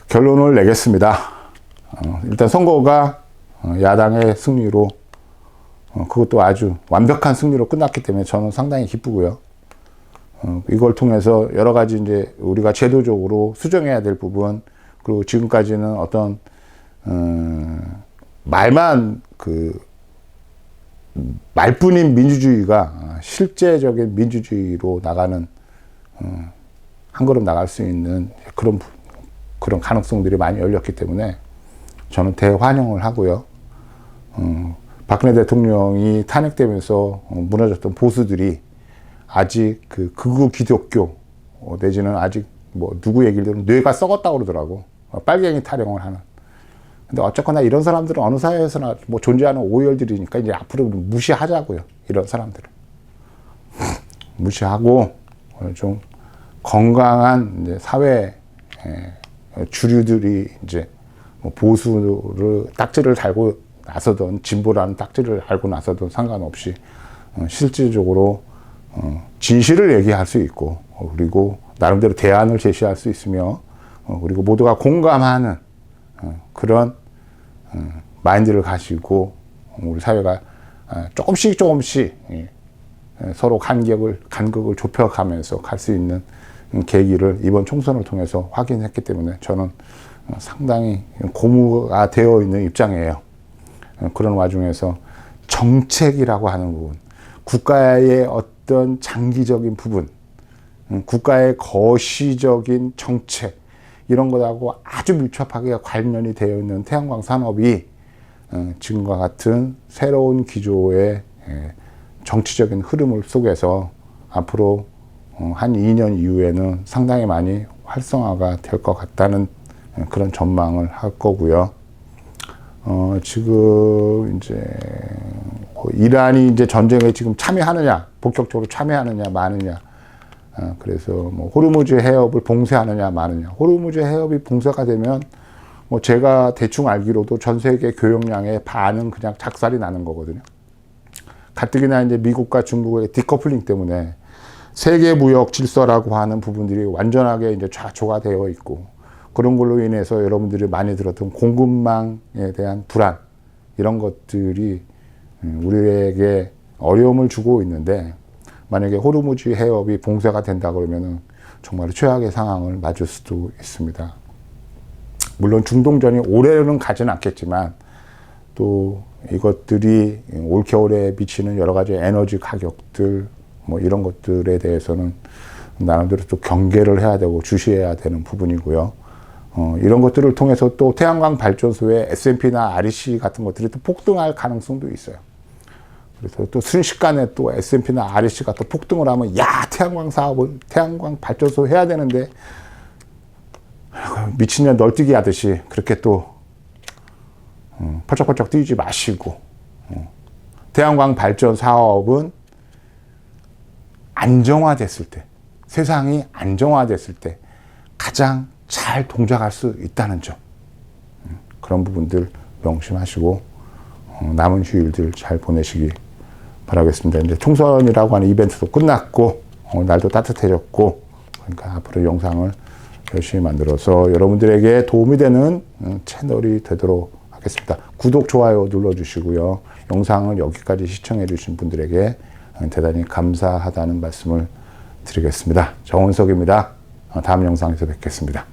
결론을 내겠습니다. 일단 선거가 야당의 승리로 그것도 아주 완벽한 승리로 끝났기 때문에 저는 상당히 기쁘고요. 이걸 통해서 여러 가지 이제 우리가 제도적으로 수정해야 될 부분, 그리고 지금까지는 어떤 말만 말뿐인 민주주의가 실제적인 민주주의로 나가는 한 걸음 나갈 수 있는 그런 가능성들이 많이 열렸기 때문에 저는 대환영을 하고요. 박근혜 대통령이 탄핵되면서 무너졌던 보수들이 아직 극우 기독교 내지는 아직 뭐 누구 얘기를 들으면 뇌가 썩었다고 그러더라고. 빨갱이 타령을 하는. 근데 어쨌거나 이런 사람들은 어느 사회에서나 뭐 존재하는 오열들이니까 이제 앞으로 무시하자고요. 이런 사람들은. 무시하고 좀 건강한 이제 사회 주류들이 이제 뭐 보수를 딱지를 달고 나서든 진보라는 딱지를 달고 나서든 상관없이 실질적으로 진실을 얘기할 수 있고 그리고 나름대로 대안을 제시할 수 있으며 그리고 모두가 공감하는 그런 마인드를 가지고 우리 사회가 조금씩 서로 간격을 좁혀가면서 갈 수 있는 계기를 이번 총선을 통해서 확인했기 때문에 저는 상당히 고무가 되어 있는 입장이에요. 그런 와중에서 정책이라고 하는 부분, 국가의 어떤 장기적인 부분, 국가의 거시적인 정책, 이런 것하고 아주 밀접하게 관련이 되어 있는 태양광 산업이 지금과 같은 새로운 기조의 정치적인 흐름을 속에서 앞으로 한 2년 이후에는 상당히 많이 활성화가 될 것 같다는 그런 전망을 할 거고요. 지금 이제 이란이 이제 전쟁에 지금 참여하느냐, 본격적으로 참여하느냐, 마느냐. 그래서 뭐 호르무즈 해협을 봉쇄하느냐, 마느냐. 호르무즈 해협이 봉쇄가 되면 뭐 제가 대충 알기로도 전 세계 교역량의 반은 그냥 작살이 나는 거거든요. 가뜩이나 이제 미국과 중국의 디커플링 때문에 세계 무역 질서라고 하는 부분들이 완전하게 이제 좌초가 되어 있고, 그런 걸로 인해서 여러분들이 많이 들었던 공급망에 대한 불안, 이런 것들이 우리에게 어려움을 주고 있는데, 만약에 호르무즈 해협이 봉쇄가 된다 그러면은 정말 최악의 상황을 맞을 수도 있습니다. 물론 중동전이 오래는 가지는 않겠지만, 또 이것들이 올겨울에 미치는 여러 가지 에너지 가격들, 뭐 이런 것들에 대해서는 나름대로 또 경계를 해야 되고 주시해야 되는 부분이고요. 이런 것들을 통해서 또 태양광 발전소의 S&P나 REC 같은 것들이 또 폭등할 가능성도 있어요. 그래서 또 순식간에 또 S&P나 REC가 또 폭등을 하면, 야, 태양광 사업은, 태양광 발전소 해야 되는데, 미친년 널뛰기 하듯이 그렇게 또 펄쩍펄쩍 뛰지 마시고, 태양광 발전 사업은 안정화됐을 때, 세상이 안정화됐을 때 가장 잘 동작할 수 있다는 점, 그런 부분들 명심하시고 남은 휴일들 잘 보내시기 바라겠습니다. 이제 총선이라고 하는 이벤트도 끝났고, 날도 따뜻해졌고, 그러니까 앞으로 영상을 열심히 만들어서 여러분들에게 도움이 되는 채널이 되도록 하겠습니다. 구독, 좋아요 눌러주시고요. 영상을 여기까지 시청해 주신 분들에게 대단히 감사하다는 말씀을 드리겠습니다. 정원석입니다. 다음 영상에서 뵙겠습니다.